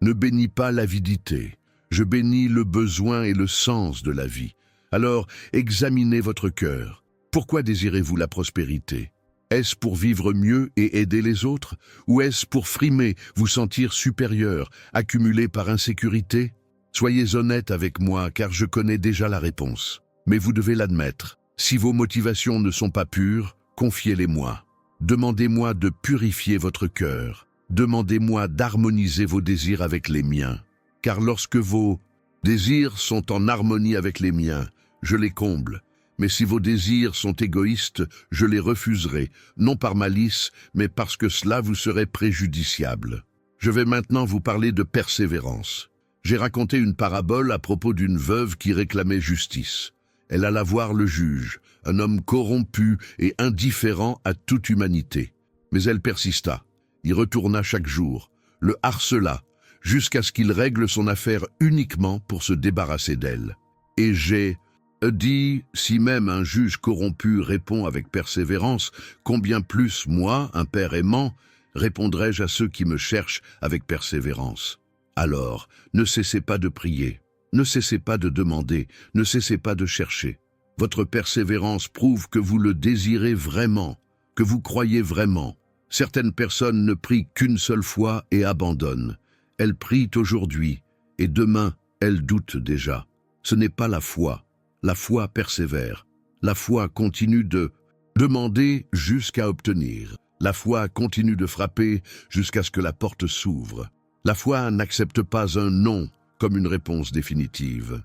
ne bénis pas l'avidité. Je bénis le besoin et le sens de la vie. Alors, examinez votre cœur. Pourquoi désirez-vous la prospérité? Est-ce pour vivre mieux et aider les autres? Ou est-ce pour frimer, vous sentir supérieur, accumuler par insécurité? Soyez honnête avec moi, car je connais déjà la réponse. Mais vous devez l'admettre. Si vos motivations ne sont pas pures, confiez-les-moi. Demandez-moi de purifier votre cœur. Demandez-moi d'harmoniser vos désirs avec les miens. Car lorsque vos désirs sont en harmonie avec les miens, je les comble. Mais si vos désirs sont égoïstes, je les refuserai, non par malice, mais parce que cela vous serait préjudiciable. Je vais maintenant vous parler de persévérance. J'ai raconté une parabole à propos d'une veuve qui réclamait justice. Elle alla voir le juge, un homme corrompu et indifférent à toute humanité. Mais elle persista, y retourna chaque jour, le harcela, jusqu'à ce qu'il règle son affaire uniquement pour se débarrasser d'elle. Et j'ai dit, si même un juge corrompu répond avec persévérance, combien plus moi, un père aimant, répondrai-je à ceux qui me cherchent avec persévérance. Alors, ne cessez pas de prier, ne cessez pas de demander, ne cessez pas de chercher. Votre persévérance prouve que vous le désirez vraiment, que vous croyez vraiment. Certaines personnes ne prient qu'une seule fois et abandonnent. Elles prient aujourd'hui, et demain, elles doutent déjà. Ce n'est pas la foi. La foi persévère. La foi continue de demander jusqu'à obtenir. La foi continue de frapper jusqu'à ce que la porte s'ouvre. La foi n'accepte pas un non comme une réponse définitive.